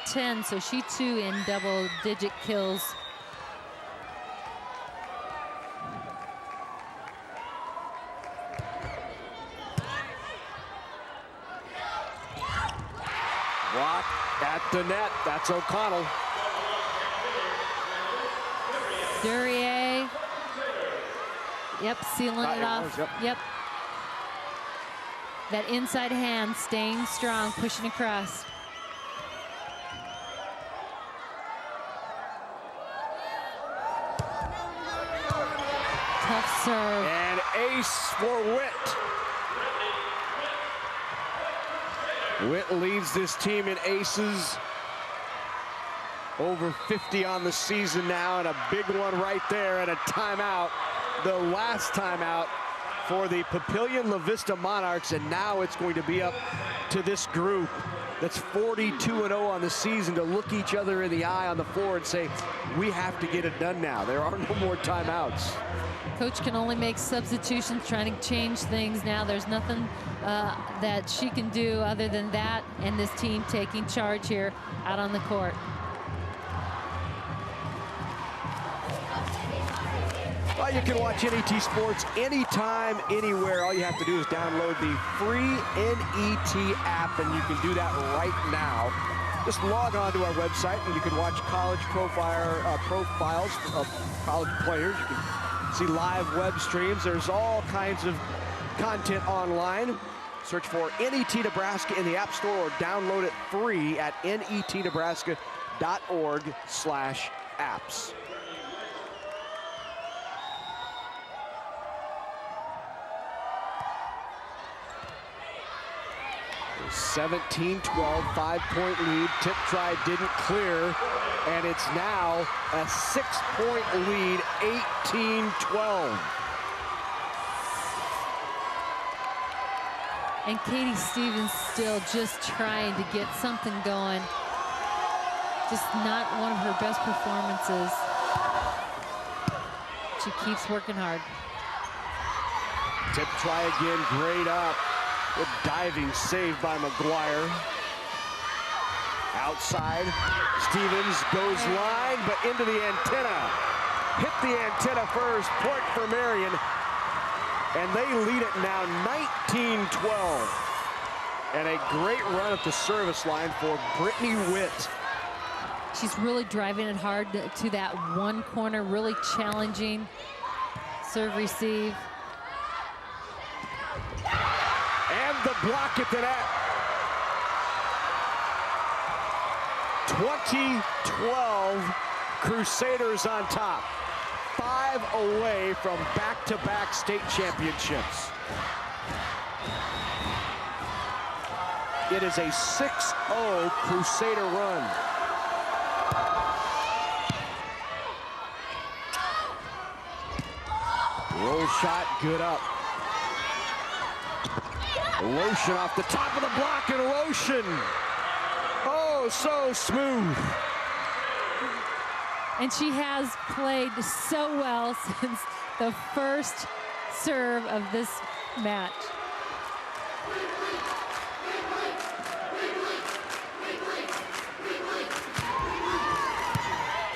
.10, so she too in double-digit kills. Block at the net. That's O'Connell. Duryea. Yep, sealing it off. Yep. That inside hand staying strong, pushing across. Tough serve. And ace for Witt. Witt leads this team in aces. Over 50 on the season now, and a big one right there, and a timeout. The last timeout for the Papillion-La Vista Monarchs, and now it's going to be up to this group that's 42-0 on the season to look each other in the eye on the floor and say, we have to get it done now. There are no more timeouts. Coach can only make substitutions, trying to change things now. There's nothing that she can do other than that, and this team taking charge here out on the court. Well, you can watch NET Sports anytime, anywhere. All you have to do is download the free NET app, and you can do that right now. Just log on to our website, and you can watch college profiles of college players. You can see live web streams. There's all kinds of content online. Search for NET Nebraska in the App Store or download it free at netnebraska.org/apps. 17-12, 5-point lead. Tip try didn't clear, and it's now a 6-point lead, 18-12. And Katie Stevens still just trying to get something going. Just not one of her best performances. She keeps working hard. Tip try again, great up. Good diving save by McGuire. Outside, Stevens goes line, but into the antenna. Hit the antenna first, point for Marian. And they lead it now 19-12. And a great run at the service line for Brittany Witt. She's really driving it hard to that one corner, really challenging serve receive. And the block at the net. 20-12, Crusaders on top. 5 away from back-to-back state championships. It is a 6-0 Crusader run. Roll shot, good up. Lotion off the top of the block, and Lotion. Oh, so smooth. And she has played so well since the first serve of this match.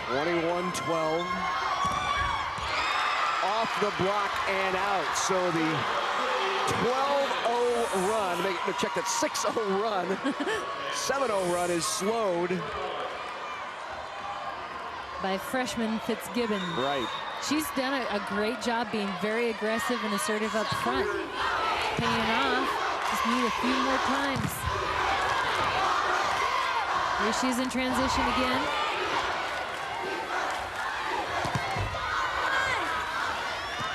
(21-12). Off the block and out. So the 12-0 run, check that 6-0 run, 7-0 run is slowed by freshman Fitzgibbon. Right. She's done a great job being very aggressive and assertive up front. Paying off. Just need a few more times. Here she is in transition again.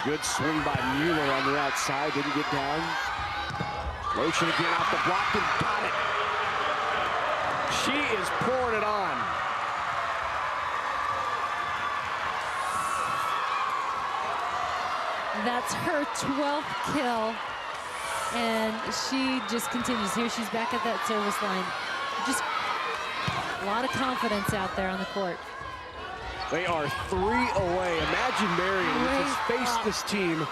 Good swing by Mueller on the outside, didn't get down. Lotion again off the block and got it. She is pouring it on. That's her 12th kill, and she just continues. Here she's back at that service line. Just a lot of confidence out there on the court. They are 3 away. Imagine Marian, which has faced this team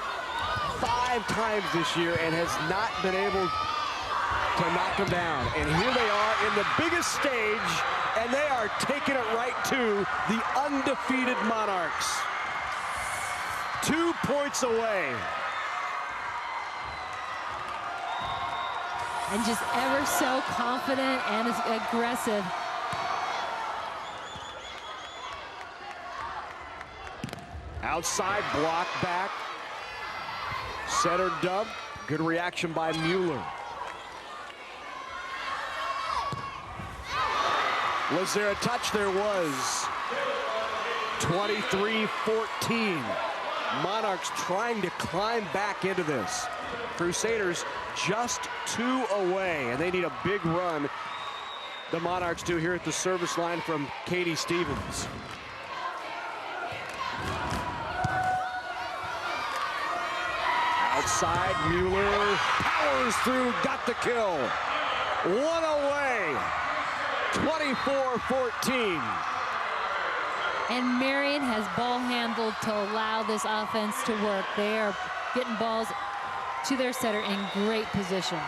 5 times this year and has not been able to knock them down. And here they are in the biggest stage, and they are taking it right to the undefeated Monarchs. 2 points away. And just ever so confident and aggressive. Outside, block back. Center dump. Good reaction by Mueller. Was there a touch? There was. 23-14. Monarchs trying to climb back into this. Crusaders just 2 away, and they need a big run. The Monarchs do here at the service line from Katie Stevens. Outside, Mueller powers through, got the kill. 1 away, 24-14. And Marian has ball handled to allow this offense to work. They are getting balls to their setter in great position.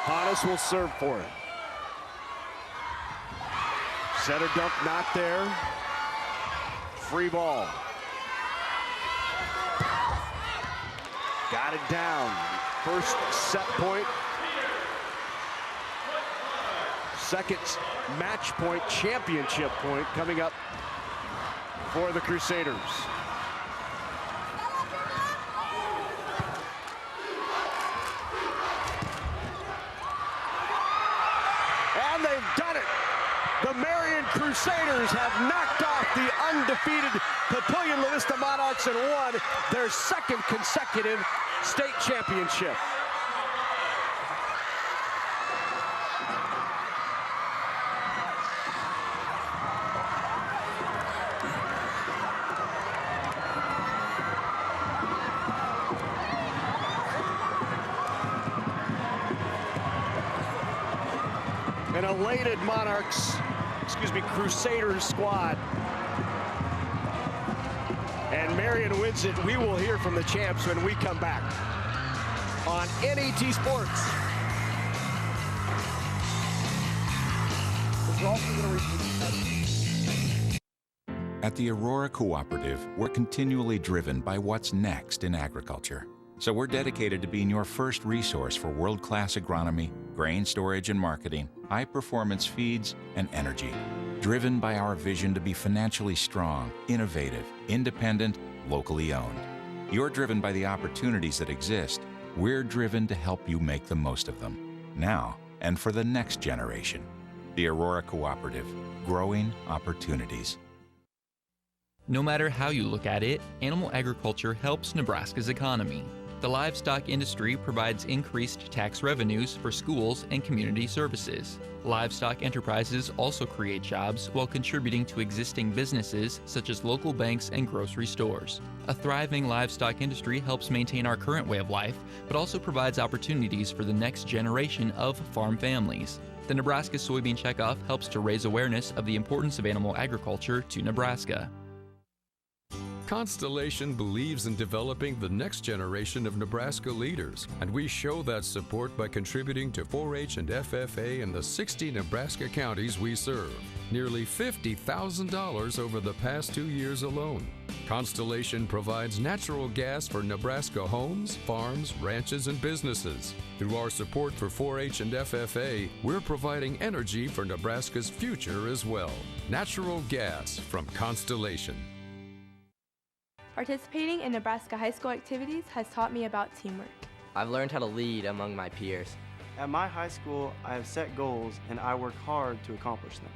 Hannes will serve for it. Setter dump not there. Free ball. Got it down. First set point. Second match point, championship point coming up for the Crusaders. And they've done it. The Marian Crusaders have knocked off the undefeated Papillion-La Vista Monarchs and won their 2nd consecutive state championship. An elated Crusaders squad. And And Marian wins it. We will hear from the champs when we come back on NET Sports. At the Aurora Cooperative, we're continually driven by what's next in agriculture. So we're dedicated to being your first resource for world-class agronomy, grain storage and marketing, high-performance feeds, and energy. Driven by our vision to be financially strong, innovative, independent, locally owned. You're driven by the opportunities that exist. We're driven to help you make the most of them, now and for the next generation. The Aurora Cooperative, growing opportunities. No matter how you look at it, animal agriculture helps Nebraska's economy. The livestock industry provides increased tax revenues for schools and community services. Livestock enterprises also create jobs while contributing to existing businesses such as local banks and grocery stores. A thriving livestock industry helps maintain our current way of life, but also provides opportunities for the next generation of farm families. The Nebraska Soybean Checkoff helps to raise awareness of the importance of animal agriculture to Nebraska. Constellation believes in developing the next generation of Nebraska leaders, and we show that support by contributing to 4-H and FFA in the 60 Nebraska counties we serve. Nearly $50,000 over the past 2 years alone. Constellation provides natural gas for Nebraska homes, farms, ranches, and businesses. Through our support for 4-H and FFA, we're providing energy for Nebraska's future as well. Natural gas from Constellation. Participating in Nebraska high school activities has taught me about teamwork. I've learned how to lead among my peers. At my high school, I have set goals and I work hard to accomplish them.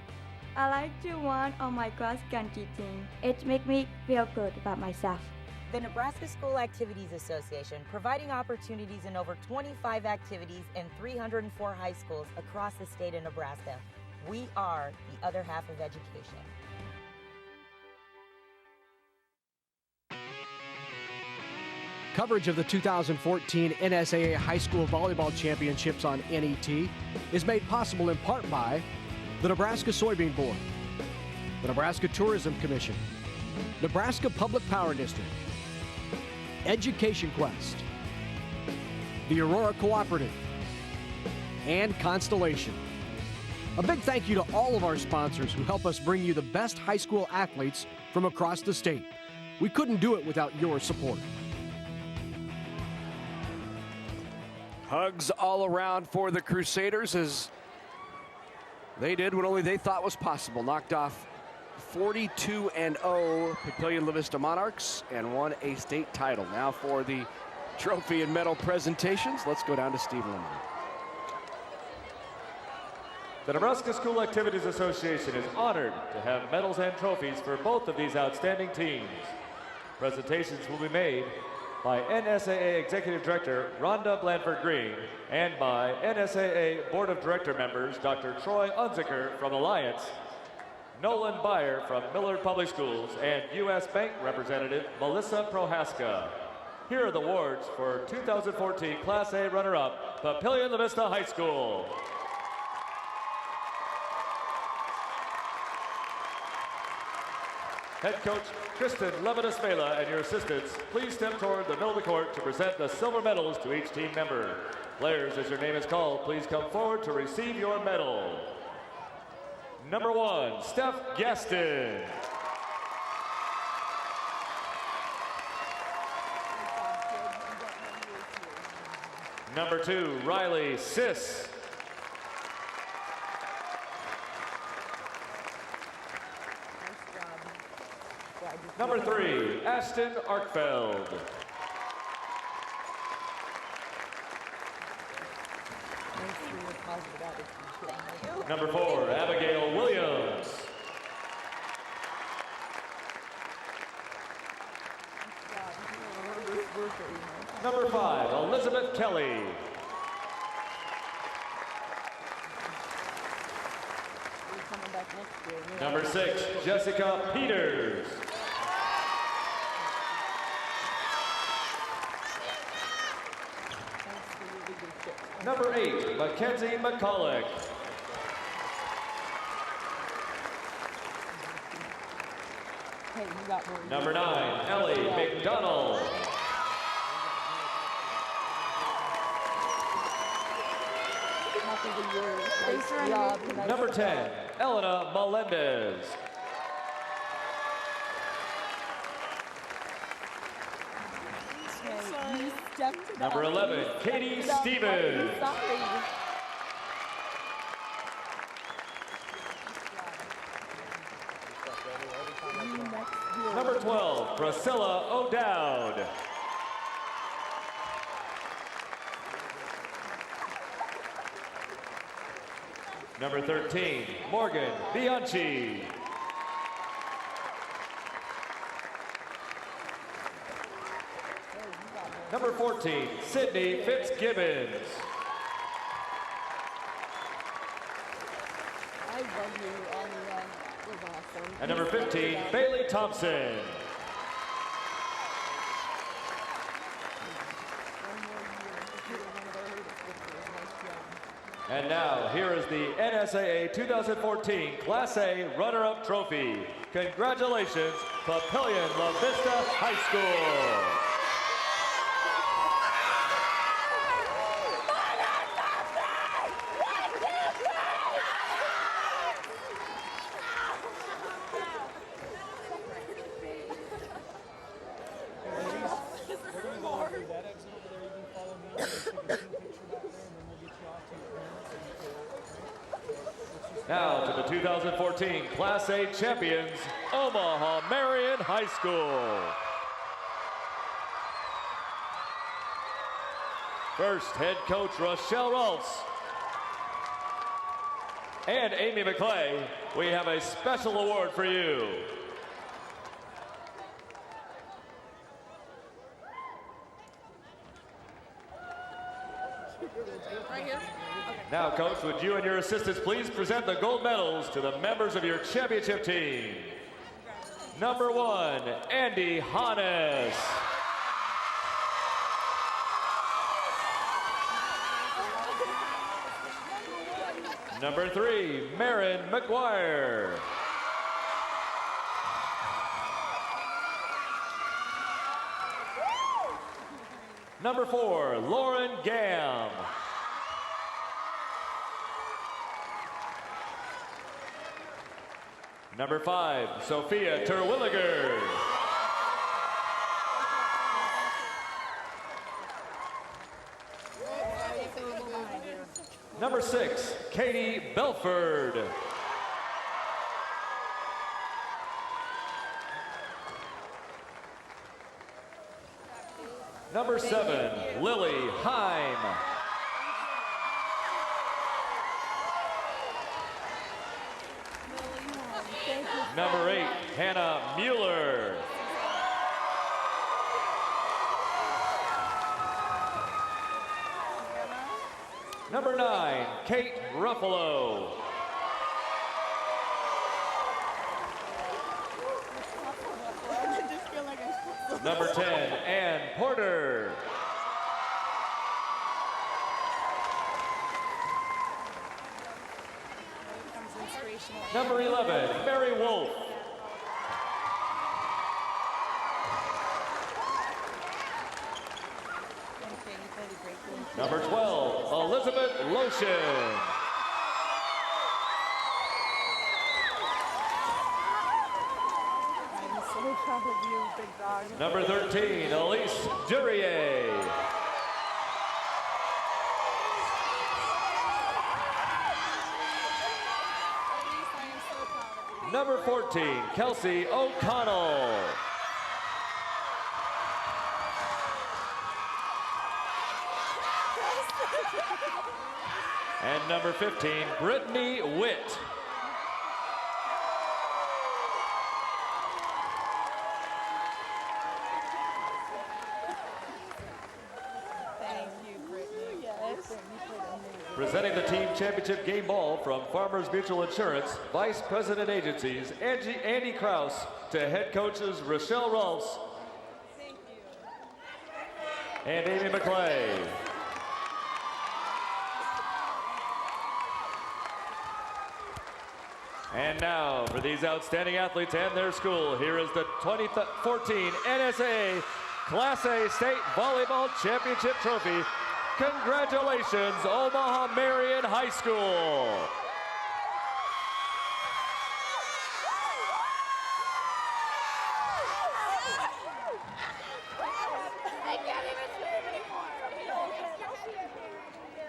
I like to run on my cross country team. It makes me feel good about myself. The Nebraska School Activities Association, providing opportunities in over 25 activities in 304 high schools across the state of Nebraska. We are the other half of education. Coverage of the 2014 NSAA High School Volleyball Championships on NET is made possible in part by the Nebraska Soybean Board, the Nebraska Tourism Commission, Nebraska Public Power District, Education Quest, the Aurora Cooperative, and Constellation. A big thank you to all of our sponsors who help us bring you the best high school athletes from across the state. We couldn't do it without your support. Hugs all around for the Crusaders as they did what only they thought was possible. Knocked off 42-0 Papillion-La Vista Monarchs and won a state title. Now for the trophy and medal presentations, let's go down to Steve Lemon. The Nebraska School Activities Association is honored to have medals and trophies for both of these outstanding teams. Presentations will be made by NSAA Executive Director Rhonda Blanford Green and by NSAA Board of Director members Dr. Troy Unziker from Alliance, Nolan Byer from Millard Public Schools, and U.S. Bank Representative Melissa Prohaska. Here are the awards for 2014 Class A runner-up, Papillion-La Vista High School. Head coach Kristen Levinas-Vela and your assistants, please step toward the middle of the court to present the silver medals to each team member. Players, as your name is called, please come forward to receive your medal. Number 1, Steph Gaston. Number 2, Riley Siss. Number 3, Ashton Arkfeld. Number 4, Abigail Williams. Number 5, Elizabeth Kelly. Number 6, Jessica Peters. Number 8, Mackenzie McCulloch. Number 9, Ellie McDonald. Number 10, Elena Melendez. Number 11, Katie Stevens. Number 12, Priscilla O'Dowd. Number 13, Morgan Bianchi. Number 14, Sydney Fitzgibbons. And number 15, Bailey Thompson. And now, here is the NSAA 2014 Class A runner-up trophy. Congratulations, Papillion-La Vista High School. Now to the 2014 Class A champions, Omaha Marian High School. First, head coach Rochelle Rolfs and Amy McClay, we have a special award for you. Right here? Now, Coach, would you and your assistants please present the gold medals to the members of your championship team. Number 1, Andy Hannes. Number 3, Marin McGuire. Number 4, Lauren Gam. Number 5, Sophia Terwilliger. Number 6, Katie Belford. Number 7, Lily Heim. Number 8, Hannah Mueller. Number 9, Kate Ruffalo. Number 10, Ann Porter. Number 11, Mary Wolf. Number 12, Elizabeth Lotion. I'm so proud of you, big dog. Number 13, Elise Durier. Number 14, Kelsey O'Connell. And number 15, Brittany Witt. Thank you, Brittany. Yes. Presenting the team championship game ball from Farmers Mutual Insurance, Vice President Agencies, Andy Kraus, to head coaches Rochelle Rolfs and Amy McClay. And now for these outstanding athletes and their school, here is the 2014 NSAA Class A State Volleyball Championship Trophy. Congratulations, Omaha Marian High School.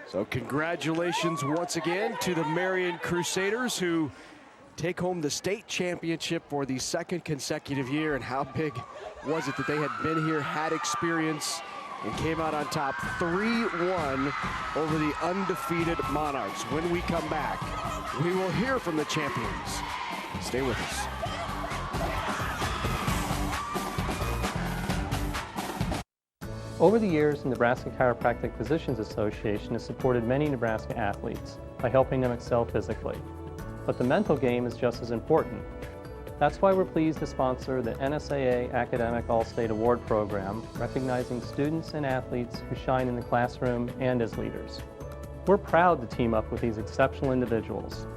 So congratulations once again to the Marian Crusaders, who take home the state championship for the second consecutive year. And how big was it that they had been here, had experience, and came out on top 3-1 over the undefeated Monarchs. When we come back, we will hear from the champions. Stay with us. Over the years, the Nebraska Chiropractic Physicians Association has supported many Nebraska athletes by helping them excel physically. But the mental game is just as important. That's why we're pleased to sponsor the NSAA Academic All-State Award Program, recognizing students and athletes who shine in the classroom and as leaders. We're proud to team up with these exceptional individuals.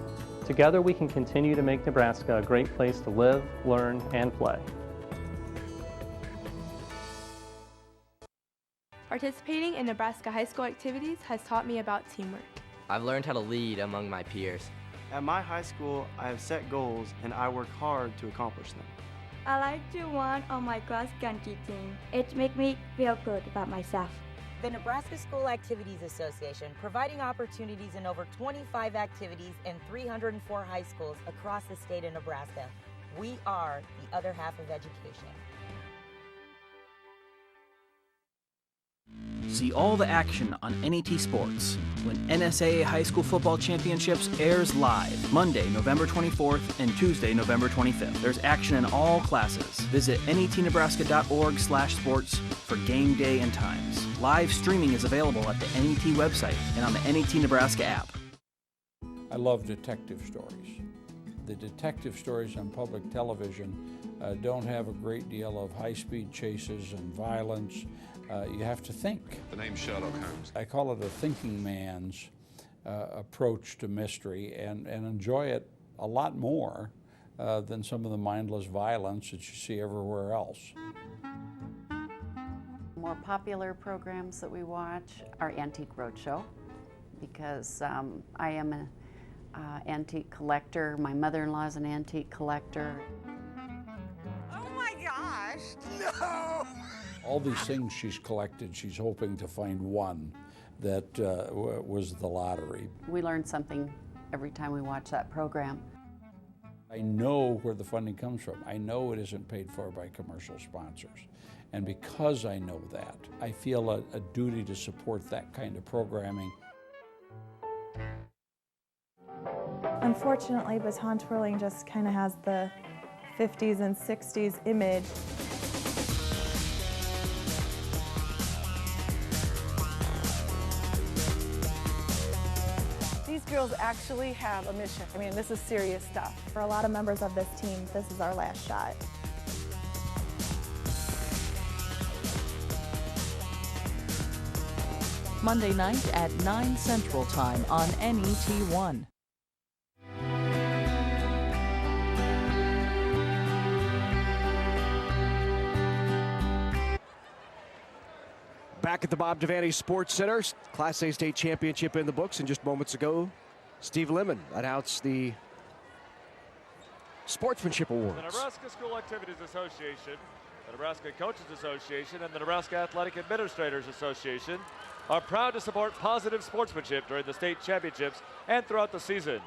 Together we can continue to make Nebraska a great place to live, learn, and play. Participating in Nebraska high school activities has taught me about teamwork. I've learned how to lead among my peers. At my high school, I have set goals and I work hard to accomplish them. I like to run on my cross country team. It makes me feel good about myself. The Nebraska School Activities Association, providing opportunities in over 25 activities in 304 high schools across the state of Nebraska. We are the other half of education. See all the action on NET Sports when NSAA High School Football Championships airs live Monday, November 24th and Tuesday, November 25th. There's action in all classes. Visit netnebraska.org/sports for game day and times. Live streaming is available at the NET website and on the NET Nebraska app. I love detective stories. The detective stories on public television don't have a great deal of high-speed chases and violence. You have to think. The name's Sherlock Holmes. I call it a thinking man's approach to mystery, and enjoy it a lot more than some of the mindless violence that you see everywhere else. More popular programs that we watch are Antique Roadshow, because I am an antique collector. My mother-in-law is an antique collector. Oh my gosh, no! All these things she's collected, she's hoping to find one that was the lottery. We learn something every time we watch that program. I know where the funding comes from. I know it isn't paid for by commercial sponsors. And because I know that, I feel a duty to support that kind of programming. Unfortunately, baton twirling just kind of has the 50s and 60s image. These girls actually have a mission. I mean, this is serious stuff. For a lot of members of this team, this is our last shot. Monday night at 9 Central Time on NET1. Back at the Bob Devaney Sports Center, Class A State Championship in the books, and just moments ago, Steve Lemon announced the Sportsmanship Awards. The Nebraska School Activities Association, the Nebraska Coaches Association, and the Nebraska Athletic Administrators Association are proud to support positive sportsmanship during the state championships and throughout the season.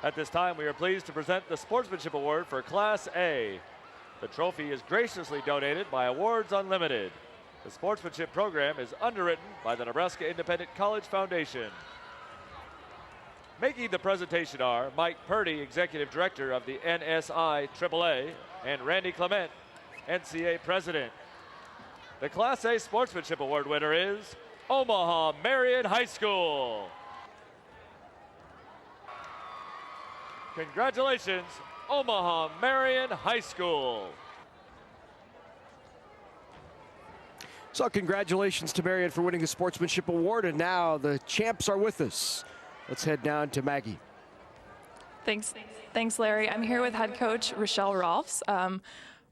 At this time, we are pleased to present the Sportsmanship Award for Class A. The trophy is graciously donated by Awards Unlimited. The sportsmanship program is underwritten by the Nebraska Independent College Foundation. Making the presentation are Mike Purdy, Executive Director of the NSAA, and Randy Clement, NCAA President. The Class A Sportsmanship Award winner is Omaha Marian High School. Congratulations, Omaha Marian High School. So congratulations to Marian for winning the Sportsmanship Award, and now the champs are with us. Let's head down to Maggie. Thanks, Larry. I'm here with head coach Rochelle Rolfs.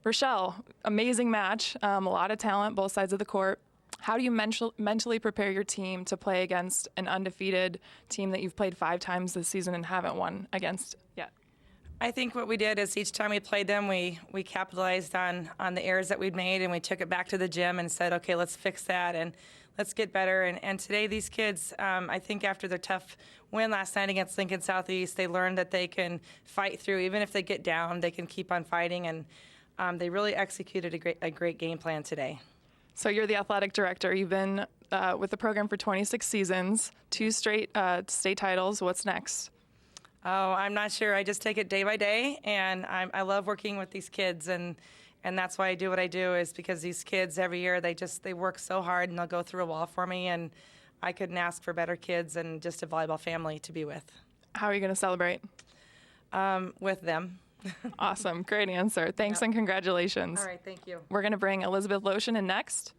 Rochelle, amazing match, a lot of talent, both sides of the court. How do you mentally prepare your team to play against an undefeated team that you've played 5 times this season and haven't won against yet? I think what we did is each time we played them, we capitalized on the errors that we'd made, and we took it back to the gym and said, okay, let's fix that and let's get better. And today these kids, I think after their tough win last night against Lincoln Southeast, they learned that they can fight through. Even if they get down, they can keep on fighting, and they really executed a great game plan today. So you're the athletic director. You've been with the program for 26 seasons, 2 straight state titles. What's next? Oh, I'm not sure. I just take it day by day, and I love working with these kids, and that's why I do what I do, is because these kids every year, they work so hard, and they'll go through a wall for me, and I couldn't ask for better kids and just a volleyball family to be with. How are you going to celebrate? With them. Awesome. Great answer. Thanks and congratulations. All right, thank you. We're going to bring Elizabeth Lotion in next.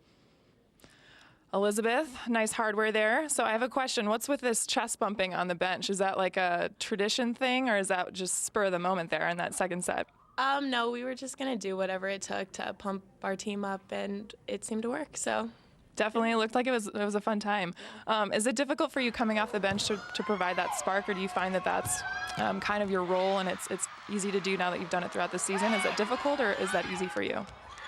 Elizabeth, nice hardware there. So I have a question. What's with this chest bumping on the bench? Is that like a tradition thing, or is that just spur of the moment there in that second set? No, we were just going to do whatever it took to pump our team up, and it seemed to work. So definitely looked like it was a fun time. Is it difficult for you coming off the bench to provide that spark, or do you find that that's kind of your role and it's easy to do now that you've done it throughout the season? Is it difficult, or is that easy for you?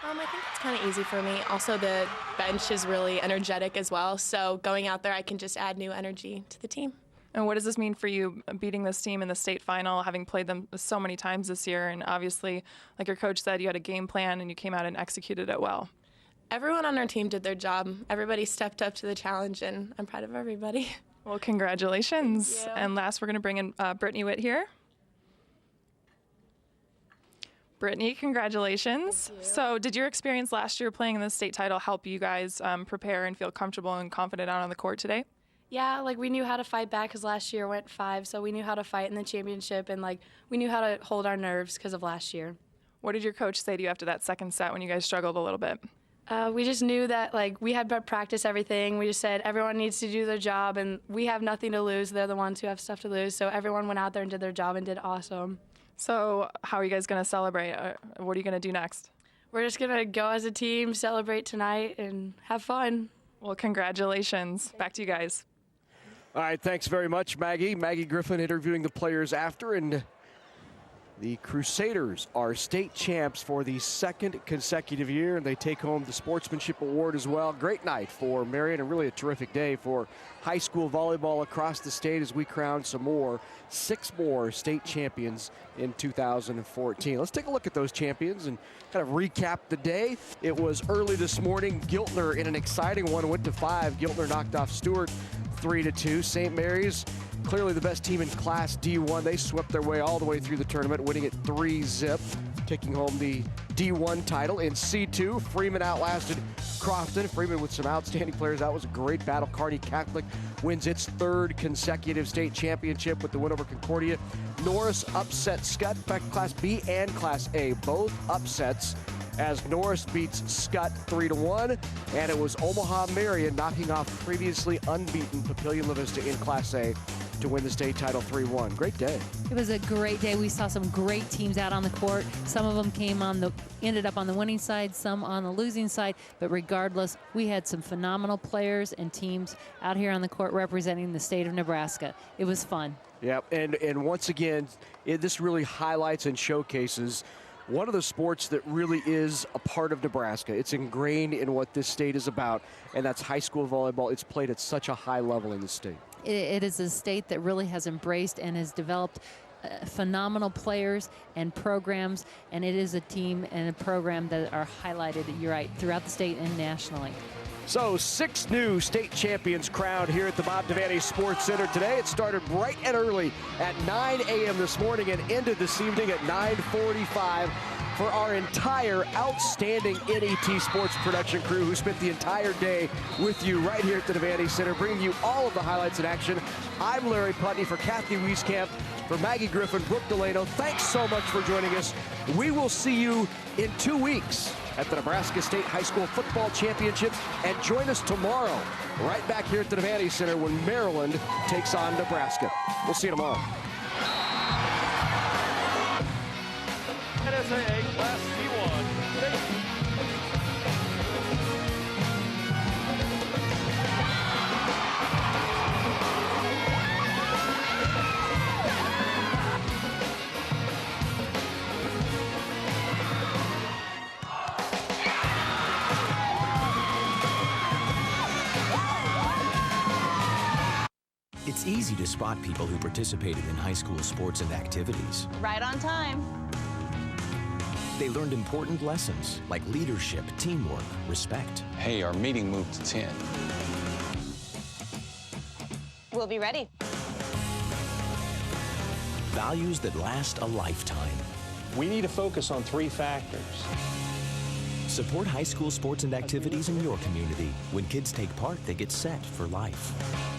I think it's kind of easy for me. Also, the bench is really energetic as well, so going out there, I can just add new energy to the team. And what does this mean for you, beating this team in the state final, having played them so many times this year? And obviously, like your coach said, you had a game plan and you came out and executed it well. Everyone on our team did their job. Everybody stepped up to the challenge, and I'm proud of everybody. Well, congratulations. Thank you. And last, we're going to bring in Brittany Witt here. Brittany, congratulations. So did your experience last year playing in the state title help you guys prepare and feel comfortable and confident out on the court today? Yeah, we knew how to fight back because last year went 5, so we knew how to fight in the championship, and we knew how to hold our nerves because of last year. What did your coach say to you after that second set when you guys struggled a little bit? We just knew that we had to practice everything. We just said everyone needs to do their job, and we have nothing to lose. They're the ones who have stuff to lose, so everyone went out there and did their job and did awesome. So how are you guys going to celebrate? What are you going to do next? We're just going to go as a team, celebrate tonight, and have fun. Well, congratulations. Back to you guys. All right, thanks very much, Maggie. Maggie Griffin interviewing the players after, and the Crusaders are state champs for the 2nd consecutive year, and they take home the Sportsmanship Award as well. Great night for Marian, and really a terrific day for high school volleyball across the state as we crown 6 more state champions in 2014. Let's take a look at those champions and kind of recap the day. It was early this morning. Giltner in an exciting one went to 5. Giltner knocked off Stewart 3-2. St. Mary's, clearly the best team in Class D1. They swept their way all the way through the tournament, winning it 3-0, taking home the D1 title. In C2, Freeman outlasted Crofton. Freeman with some outstanding players. That was a great battle. Kearney Catholic wins its 3rd consecutive state championship with the win over Concordia. Norris upset Scott. In fact, Class B and Class A, both upsets, as Norris beats Scott 3-1, and it was Omaha Marian knocking off previously unbeaten Papillion-La Vista in Class A to win the state title 3-1. Great day. It was a great day. We saw some great teams out on the court. Some of them ended up on the winning side, some on the losing side, but regardless, we had some phenomenal players and teams out here on the court representing the state of Nebraska. It was fun. Yeah, and once again, this really highlights and showcases one of the sports that really is a part of Nebraska. It's ingrained in what this state is about, and that's high school volleyball. It's played at such a high level in the state. It is a state that really has embraced and has developed phenomenal players and programs, and it is a team and a program that are highlighted, you're right, throughout the state and nationally. So 6 new state champions crowned here at the Bob Devaney Sports Center today. It started bright and early at 9 a.m. this morning and ended this evening at 9:45 for our entire outstanding NET Sports production crew who spent the entire day with you right here at the Devaney Center, bringing you all of the highlights in action. I'm Larry Putney for Kathy Wieskamp, for Maggie Griffin, Brooke Delano. Thanks so much for joining us. We will see you in 2 weeks at the Nebraska State High School Football Championships, and join us tomorrow right back here at the Devaney Center when Maryland takes on Nebraska. We'll see you tomorrow. NSAA Class D1 state. It's easy to spot people who participated in high school sports and activities. Right on time. They learned important lessons like leadership, teamwork, respect. Hey, our meeting moved to 10. We'll be ready. Values that last a lifetime. We need to focus on 3 factors. Support high school sports and activities in your community. When kids take part, they get set for life.